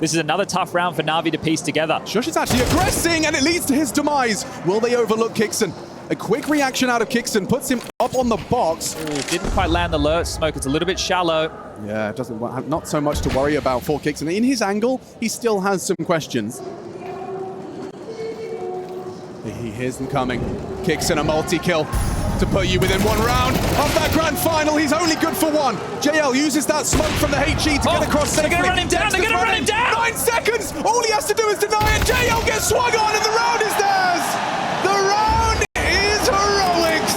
This is another tough round for NAVI to piece together. Shush is actually aggressing, and it leads to his demise. Will they overlook Kixon? A quick reaction out of Kixon puts him up on the box. Ooh, didn't quite land the lurch smoke. It's a little bit shallow. Yeah, it doesn't have not so much to worry about for Kixon. In his angle, he still has some questions. He hears them coming. Kixon a multi-kill to put you within 1 round of that grand final. He's only good for 1. JL uses that smoke from the HE to get across safely. They're going to run him down. They're going to run him down. 9 seconds. All he has to do is deny it. JL gets swung on, and the round is theirs. The round is heroics.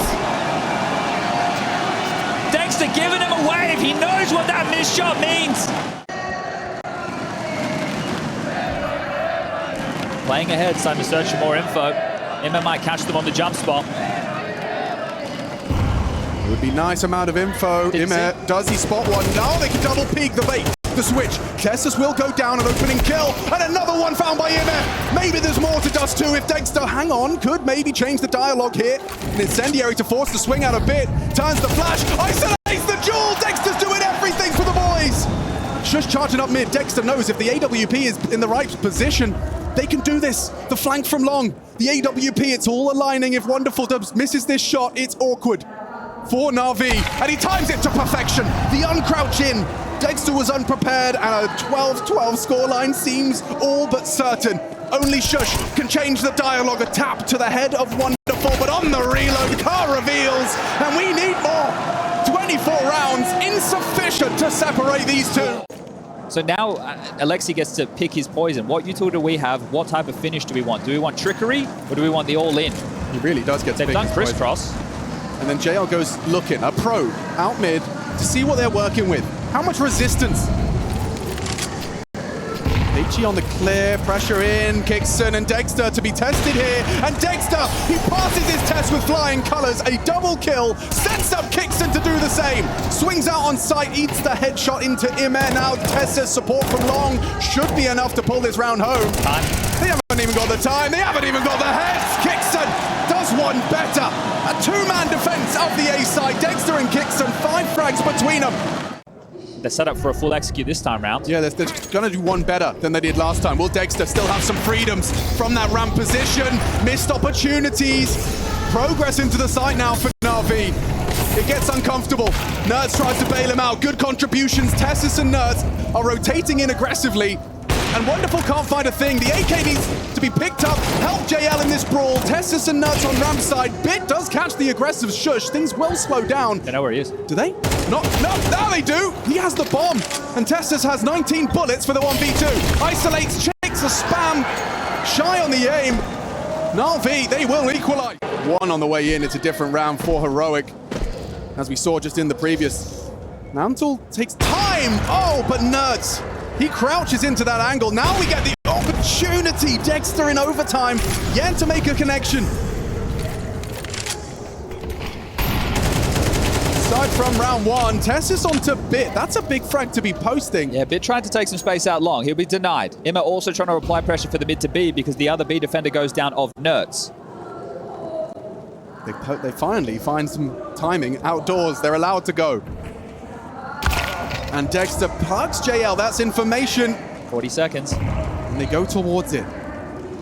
Dexter giving him away if he knows what that missed shot means. Playing ahead, starting to search for more info. Imme might catch them on the jump spot. It would be nice amount of info. Imme, does he spot one? No, they can double peek the bait. The switch. Tessus will go down, an opening kill, and another one found by Imme. Maybe there's more to Dust 2 if Dexter, hang on, could maybe change the dialogue here. An incendiary to force the swing out a bit. Turns the flash, isolates the jewel. Dexter's doing everything for the boys. Shush charging up mid. Dexter knows if the AWP is in the right position, they can do this. The flank from Long. The AWP, it's all aligning. If Wonderful Dubs misses this shot, it's awkward for NAVI. And he times it to perfection. The uncrouch in. Dexter was unprepared, and a 12-12 scoreline seems all but certain. Only Shush can change the dialogue. A tap to the head of Wonderful, but on the reload, car reveals, and we need more. 24 rounds, insufficient to separate these two. So now Alexi gets to pick his poison. What util do we have? What type of finish do we want? Do we want trickery, or do we want the all-in? He really does get to pick his poison. They've done crisscross. And then JL goes looking, a probe, out mid, to see what they're working with. How much resistance? H on the clear, pressure in, Kixon and Dexter to be tested here. And Dexter, he passes his test with flying colors, a double kill, sets up Kixon to do the same. Swings out on sight, eats the headshot into Ime. Now Tessa's support from Long should be enough to pull this round home. They haven't even got the time, they haven't even got the heads. Kixon does one better. A two-man defense of the A side. Dexter and Kixon, 5 frags between them. They're set up for a full execute this time round. Yeah, they're going to do one better than they did last time. Will Dexter still have some freedoms from that ramp position? Missed opportunities. Progress into the site now for NAVI. It gets uncomfortable. Nerds tries to bail him out. Good contributions. Tessus and Nerds are rotating in aggressively. And Wonderful can't find a thing. The AK needs to be picked up. Help JL in this brawl. Tessus and Nerds on ramp side. Bit does catch the aggressive Shush. Things will slow down. They know where he is. Do they? No, now they do. He has the bomb. And Tessus has 19 bullets for the 1v2. Isolates, checks a spam. Shy on the aim. NAVI, they will equalize. One on the way in. It's a different round for Heroic. As we saw just in the previous. Mantle takes time. Oh, but Nerds. He crouches into that angle. Now we get the opportunity. Dexter in overtime. Yet to make a connection. Aside from round one, Tessus onto Bit. That's a big frag to be posting. Yeah, Bit tried to take some space out long. He'll be denied. Imma also trying to apply pressure for the mid to B because the other B defender goes down of Nerds. They finally find some timing outdoors. They're allowed to go. And Dexter plugs JL. That's information. 40 seconds. And they go towards it.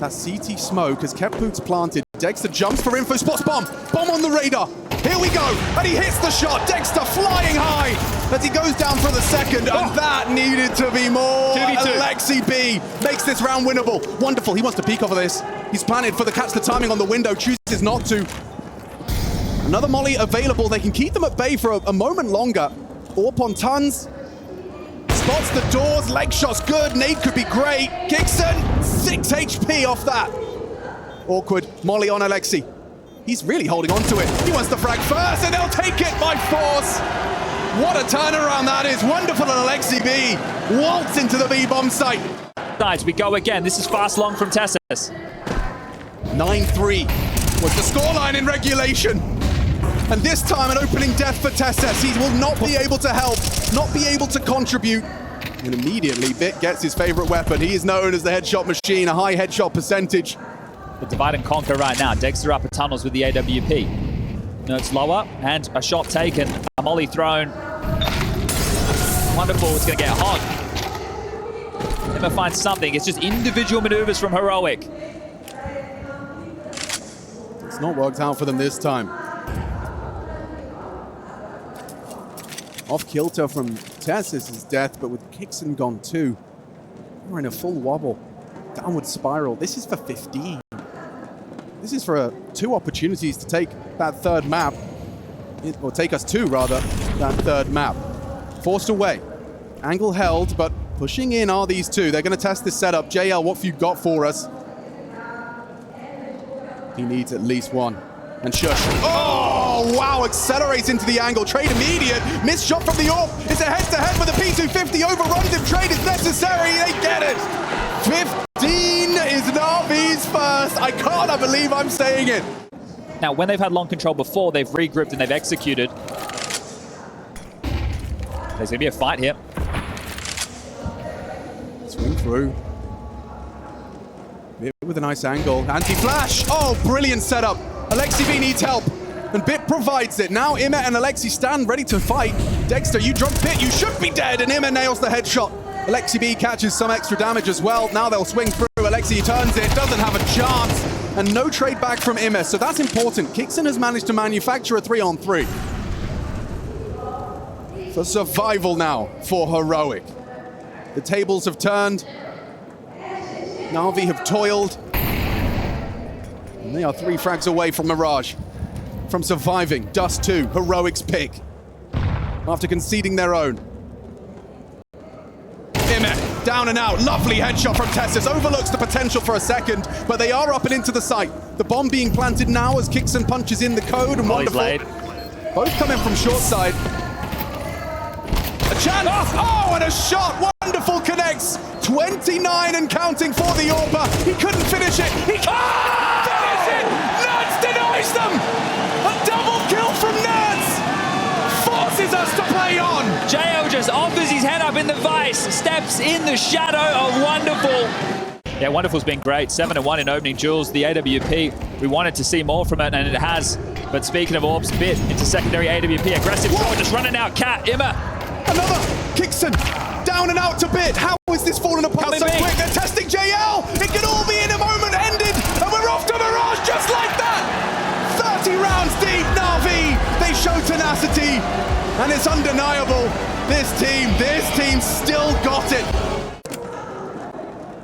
That CT smoke has kept boots planted. Dexter jumps for info, spots bomb. Bomb on the radar. Here we go. And he hits the shot. Dexter flying high as he goes down for the second. And that needed to be more. 2v2. Alexi B makes this round winnable. Wonderful. He wants to peek off of this. He's planted for the catch the timing on the window. Chooses not to. Another molly available. They can keep them at bay for a moment longer. Orp on tons. Spots the doors, leg shot's good, nade could be great. Kixon, 6 HP off that. Awkward, molly on Alexi. He's really holding on to it. He wants the frag first, and they'll take it by force. What a turnaround that is. Wonderful on Alexi B. Waltz into the B bomb site. Sides, we go again. This is fast long from Tessus. 9-3 was the scoreline in regulation. And this time an opening death for Tessus. He will not be able to help, not be able to contribute. And immediately Bit gets his favorite weapon. He is known as the headshot machine, a high headshot percentage. The divide and conquer right now. Dexter upper tunnels with the AWP. Nerds lower, and a shot taken. A molly thrown. Wonderful, it's gonna get hot. Never finds something. It's just individual maneuvers from Heroic. It's not worked out for them this time. Off kilter from Tessus' death, but with Kixon gone too. We're in a full wobble. Downward spiral. This is for 15. This is for 2 opportunities to take that third map. Or take us to, rather, that third map. Forced away. Angle held, but pushing in are these two. They're going to test this setup. JL, what have you got for us? He needs at least one. And Shush. Oh, wow, accelerates into the angle. Trade immediate. Missed shot from the AWP. It's a head-to-head with a P250. Overruns him. Trade is necessary. They get it. 15 is NAVI's first. I can't believe I'm saying it. Now, when they've had long control before, they've regrouped and they've executed. There's going to be a fight here. Swing through. With a nice angle. Anti-flash. Oh, brilliant setup. Alexi B needs help, and Bit provides it. Now Ime and Alexi stand ready to fight. Dexter, you drop Bit, you should be dead, and Ime nails the headshot. Alexi B catches some extra damage as well. Now they'll swing through. Alexi turns it, doesn't have a chance, and no trade back from Ime, so that's important. Kixon has managed to manufacture a 3-on-3. For survival now for Heroic. The tables have turned. NAVI have toiled. And they are 3 frags away from Mirage. From surviving. Dust 2, Heroic's pick. After conceding their own. Ime, down and out. Lovely headshot from Tessus. Overlooks the potential for a second, but they are up and into the site. The bomb being planted now as Kixon punches in the code. And Wonderful. Both coming from short side. A chance! Oh, and a shot! Wonderful connects! 29 and counting for the AWPer. He couldn't finish it. He can't finish it! Nerds denies them! A double kill from Nerds! Forces us to play on! JL just offers his head up in the vice, steps in the shadow of Wonderful. Yeah, Wonderful's been great. 7-1 in opening duels. The AWP, we wanted to see more from it, and it has. But speaking of AWP's bit into secondary AWP, aggressive shot, just running out. Cat, Imma. Another! Kickson! Down and out to Bit. How is this falling apart so quick? They're testing JL! It could all be in a moment ended, and we're off to Mirage just like that! 30 rounds deep, NAVI! They show tenacity, and it's undeniable. This team still got it.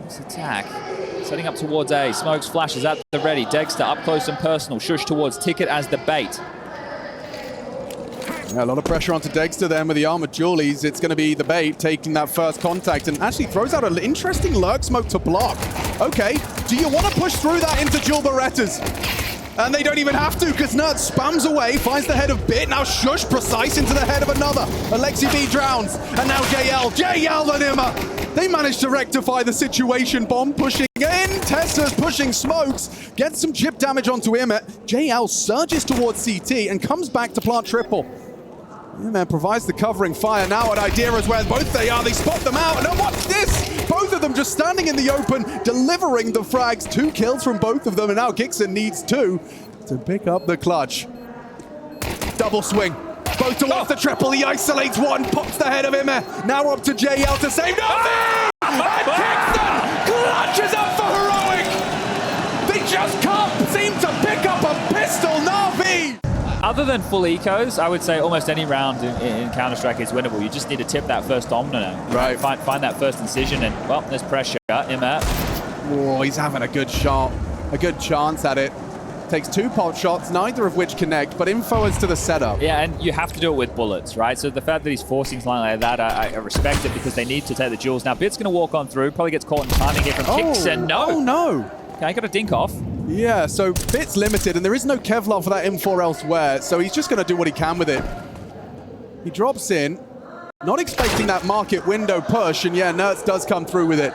This attack, setting up towards A. Smokes flashes at the ready. Dexter up close and personal. Shush towards Ticket as the bait. Yeah, a lot of pressure onto Dexter then with the armored Julies. It's going to be the bait taking that first contact and actually throws out an interesting lurk smoke to block. Okay, do you want to push through that into Jewel Berettas? And they don't even have to because Nerd spams away, finds the head of Bit. Now Shush precise into the head of another. Alexi B drowns. And now JL and Imma. They managed to rectify the situation. Bomb pushing in. Tessa's pushing smokes. Gets some chip damage onto Imma. JL surges towards CT and comes back to plant triple. Imma provides the covering fire. Now an idea is where both they are. They spot them out. And watch this! Both of them just standing in the open, delivering the frags. 2 kills from both of them. And now Gixon needs 2 to pick up the clutch. Double swing. Both towards the triple. He isolates one. Pops the head of Imma. Now up to JL to save NAVI! And Gixon clutches up for Heroic! They just can't seem to pick up a pistol. NAVI! Other than full ecos, I would say almost any round in Counter-Strike is winnable. You just need to tip that first domino. Right. Find that first incision, and, well, there's pressure. Imma. Oh, he's having a good shot. A good chance at it. Takes 2 pot shots, neither of which connect, but info as to the setup. Yeah, and you have to do it with bullets, right? So the fact that he's forcing something like that, I respect it because they need to take the duels. Now, Bit's going to walk on through, probably gets caught in timing here from Kickson. No! Oh, no! Okay, I got a dink off. Yeah, so Bit's limited, and there is no Kevlar for that M4 elsewhere, so he's just going to do what he can with it. He drops in, not expecting that market window push, and yeah, Nerds does come through with it.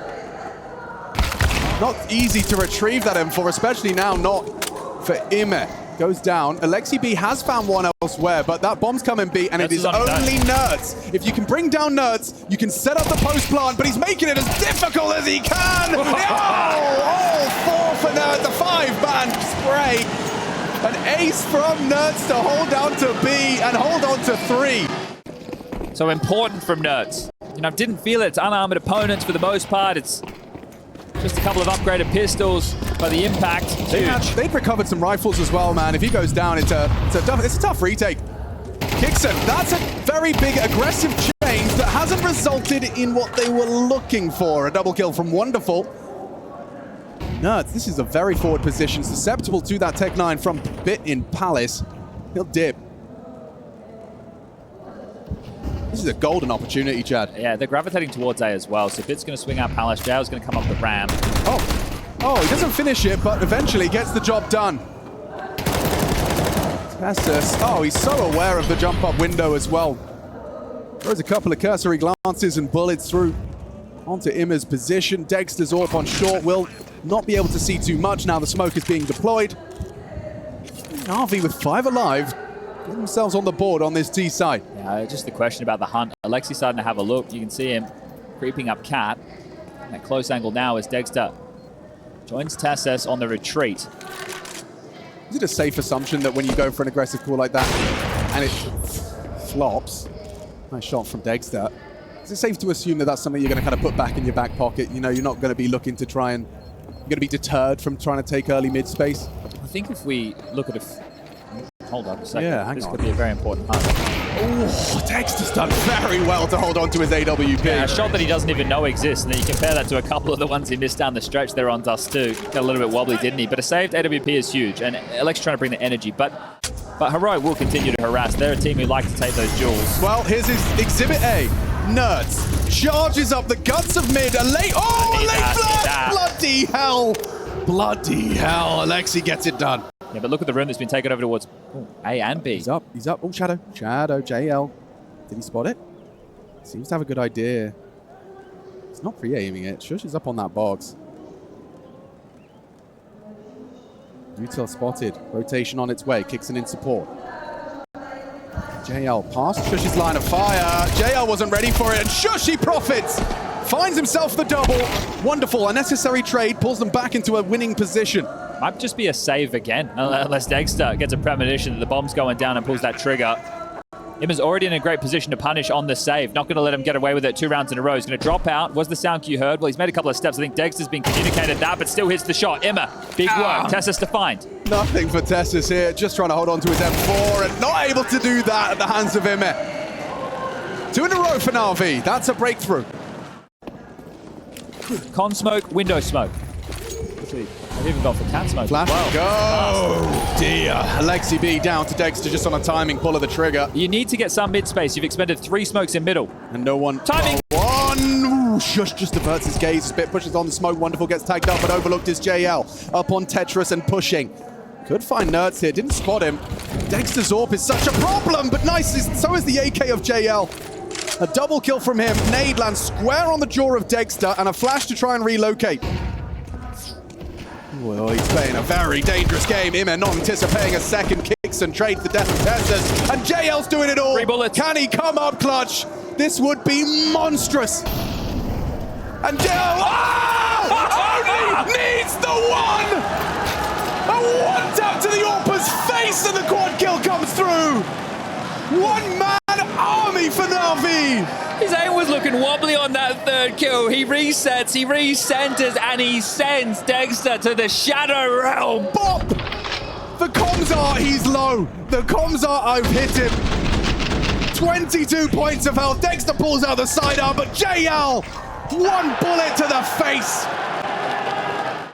Not easy to retrieve that M4, especially now not for Imma. Goes down. Alexi B has found one elsewhere, but that bomb's coming B, and it is only Nerds. If you can bring down Nerds, you can set up the post plant, but he's making it as difficult as he can. Oh, 4 for Nerds, a 5-man spray. An ace from Nerds to hold down to B and hold on to 3. So important from Nerds. You know, didn't feel it. It's unarmored opponents for the most part. It's just a couple of upgraded pistols, but the impact, huge. They've recovered some rifles as well, man. If he goes down, it's a tough retake. Kickson, that's a very big aggressive change that hasn't resulted in what they were looking for. A double kill from Wonderful. Nerds, this is a very forward position, susceptible to that Tech 9 from Bit in Palace. He'll dip. This is a golden opportunity, Chad. Yeah, they're gravitating towards A as well, so Bit's going to swing out Palace, JL's going to come up the ramp. Oh, he doesn't finish it, but eventually gets the job done. Tessus, oh, he's so aware of the jump-up window as well. Throws a couple of cursory glances and bullets through onto Imma's position. Dexter's AWP on short will not be able to see too much now the smoke is being deployed. NAVI with 5 alive. Get themselves on the board on this T side. Yeah, just the question about the hunt. Alexi's starting to have a look. You can see him creeping up Cat. That close angle now as Dexter joins Tessus on the retreat. Is it a safe assumption that when you go for an aggressive call like that and it flops? Nice shot from Dexter. Is it safe to assume that that's something you're going to kind of put back in your back pocket? You know, you're not going to be looking to try and... You're going to be deterred from trying to take early mid space? I think if we look at hold on a second. Yeah, this could be a very important hunt. Oh, Dexter's done very well to hold on to his AWP. Yeah, a shot that he doesn't even know exists, and then you compare that to a couple of the ones he missed down the stretch there on Dust 2. Got a little bit wobbly, didn't he? But a saved AWP is huge, and Alex trying to bring the energy, but Heroic will continue to harass. They're a team who like to take those duels. Well, here's his Exhibit A. Nerds charges up the guts of mid. A late flash! Bloody hell! Bloody hell, Alexi gets it done. Yeah, but look at the room that's been taken over towards A and B. He's up. He's up. Oh, Shadow. Shadow. JL. Did he spot it? Seems to have a good idea. He's not pre-aiming it. Shush is up on that box. Util spotted. Rotation on its way. Kicks in support. JL past Shush's line of fire. JL wasn't ready for it, and Shush, he profits! Finds himself the double. Wonderful. A necessary trade pulls them back into a winning position. Might just be a save again, unless Dexter gets a premonition that the bomb's going down and pulls that trigger. Imma's already in a great position to punish on the save. Not going to let him get away with it 2 rounds in a row. He's going to drop out. Was the sound cue heard? Well, he's made a couple of steps. I think Dexter's been communicated that, but still hits the shot. Imma, big work. Tessus to find. Nothing for Tessus here. Just trying to hold on to his M4 and not able to do that at the hands of Imma. 2 in a row for NAVI. That's a breakthrough. Con smoke, window smoke. I've even gone for cat smoke. Flash as well. go! Dear. Alexi B down to Dexter just on a timing pull of the trigger. You need to get some mid space. You've expended 3 smokes in middle. And no one... Timing! One! Ooh, Shush just diverts his gaze a bit, pushes on the smoke. Wonderful gets tagged up, but overlooked is JL. Up on Tetris and pushing. Could find Nerds here. Didn't spot him. Dexter's AWP is such a problem, but nice. So is the AK of JL. A double kill from him. Nade lands square on the jaw of Dexter and a flash to try and relocate. Well, he's playing a very dangerous game. Imma not anticipating a second, kicks and trades the death of Tessus. And JL's doing it all. 3 bullets. Can he come up clutch? This would be monstrous. And JL only needs the one! A one tap to the AWPer's face and the quad kill comes through. 1-man army for NAVI. His aim was looking wobbly on that 3rd kill. He resets, he recenters, and he sends Dexter to the Shadow Realm. Bop! The comms are, he's low. The comms are, I've hit him. 22 points of health. Dexter pulls out the sidearm, but JL, 1 bullet to the face.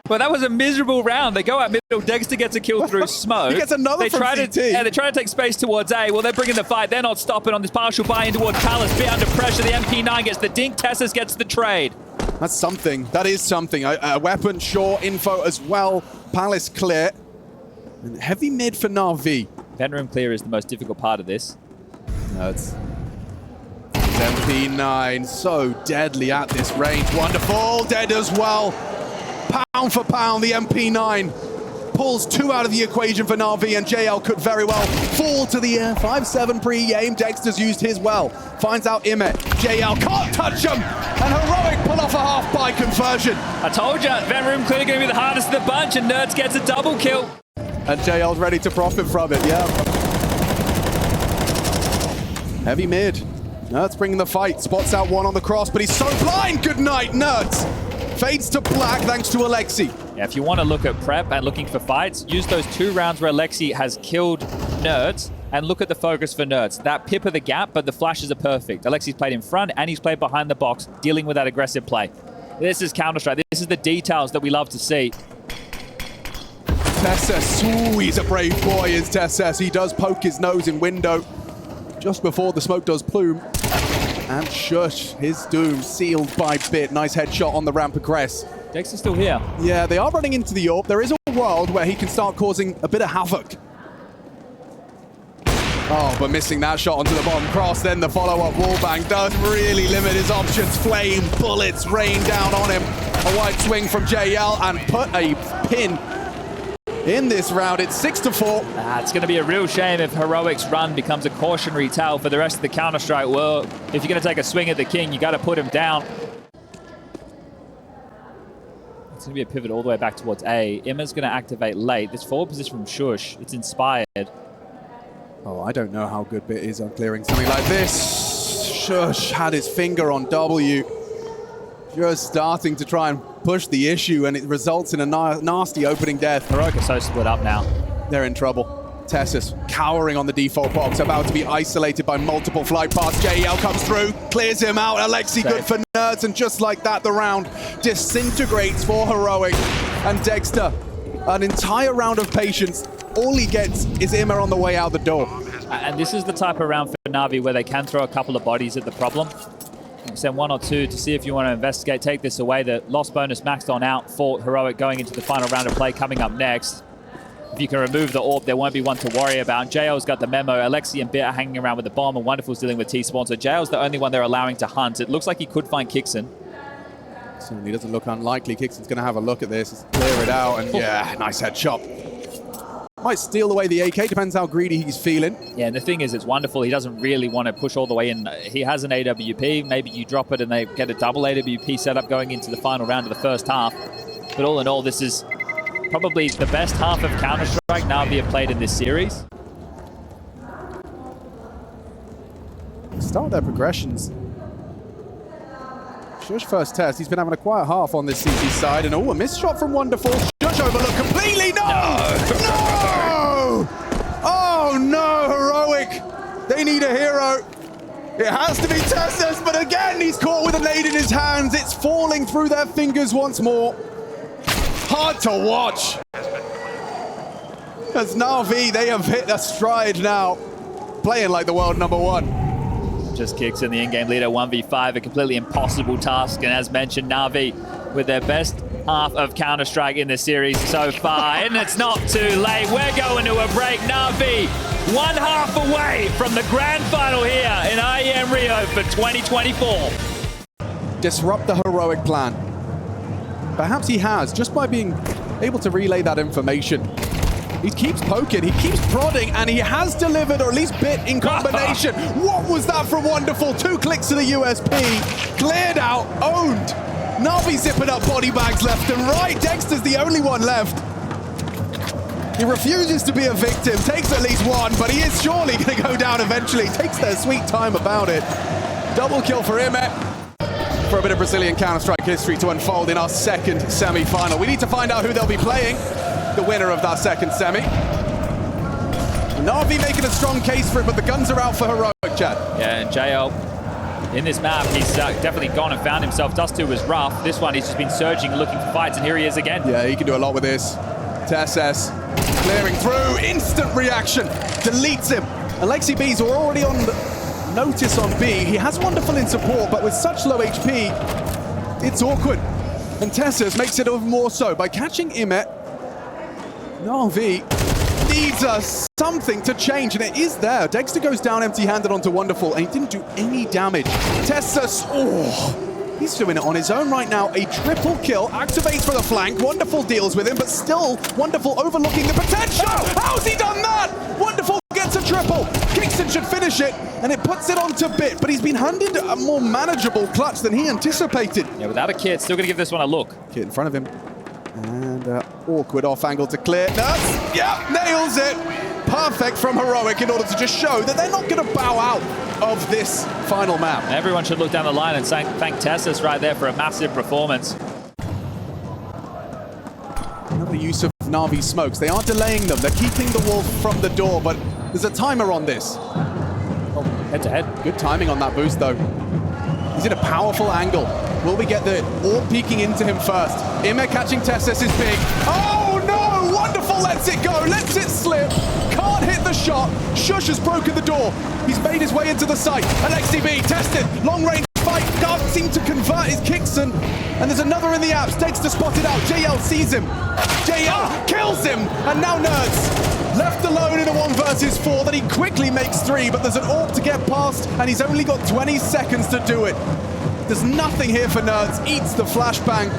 Well, that was a miserable round. They go out middle. Dexter gets a kill through smoke. He gets another from CT. They try to take space towards A. Well, they're bringing the fight. They're not stopping on this partial buy-in towards Palace. Bit under pressure. The MP9 gets the dink. Tessus gets the trade. That's something. That is something. A weapon, sure. Info as well. Palace clear. And heavy mid for NAVI. Vent room clear is the most difficult part of this. No, it's MP9. So deadly at this range. Wonderful. Dead as well. Pound for pound, the MP9 pulls 2 out of the equation for NAVI, and JL could very well fall to the air. 5-7 pre-game. Dexter's used his well. Finds out Imma. JL can't touch him. And Heroic pull off a half-buy conversion. I told you, vent room clear going to be the hardest of the bunch, and Nerds gets a double kill. And JL's ready to profit from it, yeah. Heavy mid. Nerds bringing the fight. Spots out 1 on the cross, but he's so blind. Good night, Nerds. Fades to black thanks to Alexi. Yeah, if you want to look at prep and looking for fights, use those 2 rounds where Alexi has killed Nerds and look at the focus for Nerds. That pip of the gap, but the flashes are perfect. Alexi's played in front and he's played behind the box, dealing with that aggressive play. This is Counter-Strike. This is the details that we love to see. Tessus, ooh, he's a brave boy, is Tessus. He does poke his nose in window just before the smoke does plume. And Shush, his doom sealed by bit. Nice headshot on the ramp aggress. Dexter's still here. Yeah, they are running into the AWP. There is a world where he can start causing a bit of havoc. Oh, but missing that shot onto the bottom cross. Then the follow-up wallbang does really limit his options. Flame bullets rain down on him. A wide swing from JL and put a pin in this round. It's 6-4. It's going to be a real shame if Heroic's run becomes a cautionary tale for the rest of the Counter-Strike world. If you're going to take a swing at the king, you got to put him down. It's going to be a pivot all the way back towards A. Imma's going to activate late. This forward position from Shush, it's inspired. Oh, I don't know how good Bit is on clearing something like this. Shush had his finger on W. Just starting to try and push the issue, and it results in a nasty opening death. Heroic are so split up now. They're in trouble. Tessus cowering on the default box, about to be isolated by multiple flight paths. JL comes through, clears him out. Alexi good for Nerds, and just like that, the round disintegrates for Heroic. And Dexter, an entire round of patience. All he gets is Imma on the way out the door. And this is the type of round for NAVI where they can throw a couple of bodies at the problem. Send 1 or 2 to see if you want to investigate. Take this away. The loss bonus maxed on out for Heroic going into the final round of play coming up next. If you can remove the AWP, there won't be one to worry about. JL's got the memo. Alexi and Bit are hanging around with the bomb, and Wonderful's dealing with T-Spawn. So JL's the only one they're allowing to hunt. It looks like he could find Kixon. Certainly doesn't look unlikely. Kixon's going to have a look at this, clear it out, and yeah, nice headshot. Might steal away the AK, depends how greedy he's feeling. Yeah, and the thing is, it's Wonderful. He doesn't really want to push all the way in. He has an AWP. Maybe you drop it and they get a double AWP setup going into the final round of the first half. But all in all, this is probably the best half of Counter-Strike NAVI have played in this series. Start their progressions. Shush first test. He's been having a quiet half on this CT side, and a missed shot from Wonderful. Shush overlooked completely. No! No! Oh no, Heroic! They need a hero. It has to be Tessus, but again, he's caught with a nade in his hands. It's falling through their fingers once more. Hard to watch. As NAVI, they have hit a stride now, playing like the world #1. Just kicks in the in-game leader, 1v5, a completely impossible task. And as mentioned, NAVI with their best half of Counter-Strike in the series so far. And it's not too late. We're going to a break. NAVI, one half away from the grand final here in IEM Rio for 2024. Disrupt the Heroic plan. Perhaps he has, just by being able to relay that information. He keeps poking, he keeps prodding, and he has delivered, or at least Bit in combination. What was that from Wonderful? 2 clicks to the USP, cleared out, owned. NAVI zipping up body bags left and right. Dexter's the only one left. He refuses to be a victim, takes at least one, but he is surely going to go down eventually. Takes their sweet time about it. Double kill for Imet. For a bit of Brazilian Counter-Strike history to unfold in our second semi-final. We need to find out who they'll be playing. The winner of that second semi. NAVI making a strong case for it, but the guns are out for Heroic, Chad. Yeah, and JL in this map, he's definitely gone and found himself. Dust 2 was rough. This one, he's just been surging, looking for fights, and here he is again. Yeah, he can do a lot with this. TSS clearing through, instant reaction, deletes him. Alexi B's are already on notice on B. He has Wonderful in support, but with such low HP, it's awkward. And TSS makes it even more so by catching Imet. NAVI needs something to change, and it is there. Dexter goes down empty-handed onto Wonderful, and he didn't do any damage. Tessus, oh, he's doing it on his own right now. A triple kill, activates for the flank. Wonderful deals with him, but still Wonderful overlooking the potential. How's he done that? Wonderful gets a triple. Kixon should finish it, and it puts it onto Bit, but he's been handed a more manageable clutch than he anticipated. Yeah, without a kit, still going to give this one a look. Kid in front of him. And awkward off angle to clear. Nuts! Yep, nails it. Perfect from Heroic in order to just show that they're not going to bow out of this final map. Everyone should look down the line and thank Tessus right there for a massive performance. Another use of NAVI smokes. They are delaying them. They're keeping the wolf from the door, but there's a timer on this. Oh, head to head. Good timing on that boost, though. He's in a powerful angle. Will we get the AWP peeking into him first? Imet catching Tessus is big. Oh no! Wonderful lets it go, lets it slip. Can't hit the shot. Shush has broken the door. He's made his way into the site. Alexi B tested. Long range fight. Can't seem to convert his Kixon. And there's another in the apps. Dexter spotted out. JL sees him. JL kills him. And now Nerds left alone in a 1 versus 4 that he quickly makes 3, but there's an AWP to get past, and he's only got 20 seconds to do it. There's nothing here for Nerds. Eats the flashbang,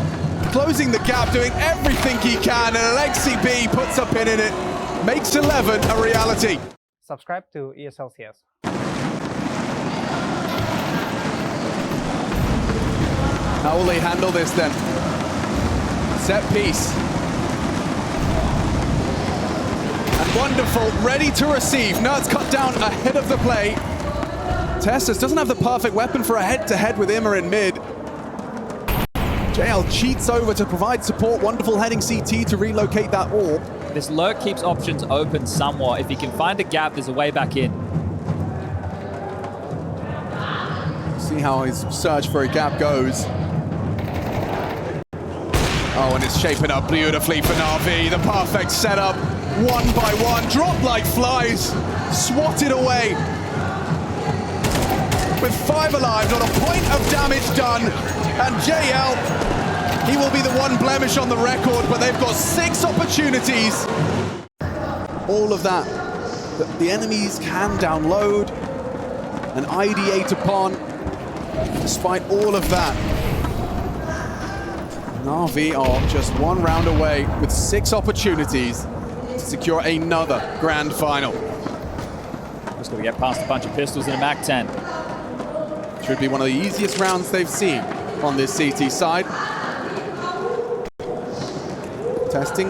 closing the gap, doing everything he can, and Alexi B puts a pin in it. Makes 11 a reality. Subscribe to ESL CS. How will they handle this then? Set piece. And Wonderful, ready to receive. Nerds cut down ahead of the play. Tessus doesn't have the perfect weapon for a head-to-head with Immer in mid. JL cheats over to provide support. Wonderful heading CT to relocate that AWP. This lurk keeps options open somewhat. If he can find a gap, there's a way back in. See how his search for a gap goes. Oh, and it's shaping up beautifully for NAVI. The perfect setup. 1 by 1, drop like flies. Swatted away. With 5 alive, not a point of damage done. And JL, he will be the one blemish on the record, but they've got 6 opportunities. all of that the enemies can download and ideate upon. Despite all of that, NAVI are just one round away with 6 opportunities to secure another grand final. Just got to get past a bunch of pistols in a MAC-10. Should be one of the easiest rounds they've seen on this CT side. Testing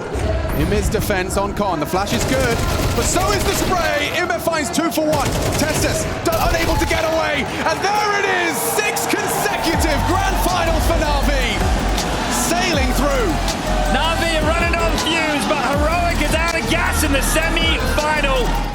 Im's defense on Con. The flash is good, but so is the spray. Im finds 2 for 1. Testis unable to get away, and there it is! 6 consecutive grand finals for NAVI, sailing through. NAVI are running on fumes, but Heroic is out of gas in the semi-final.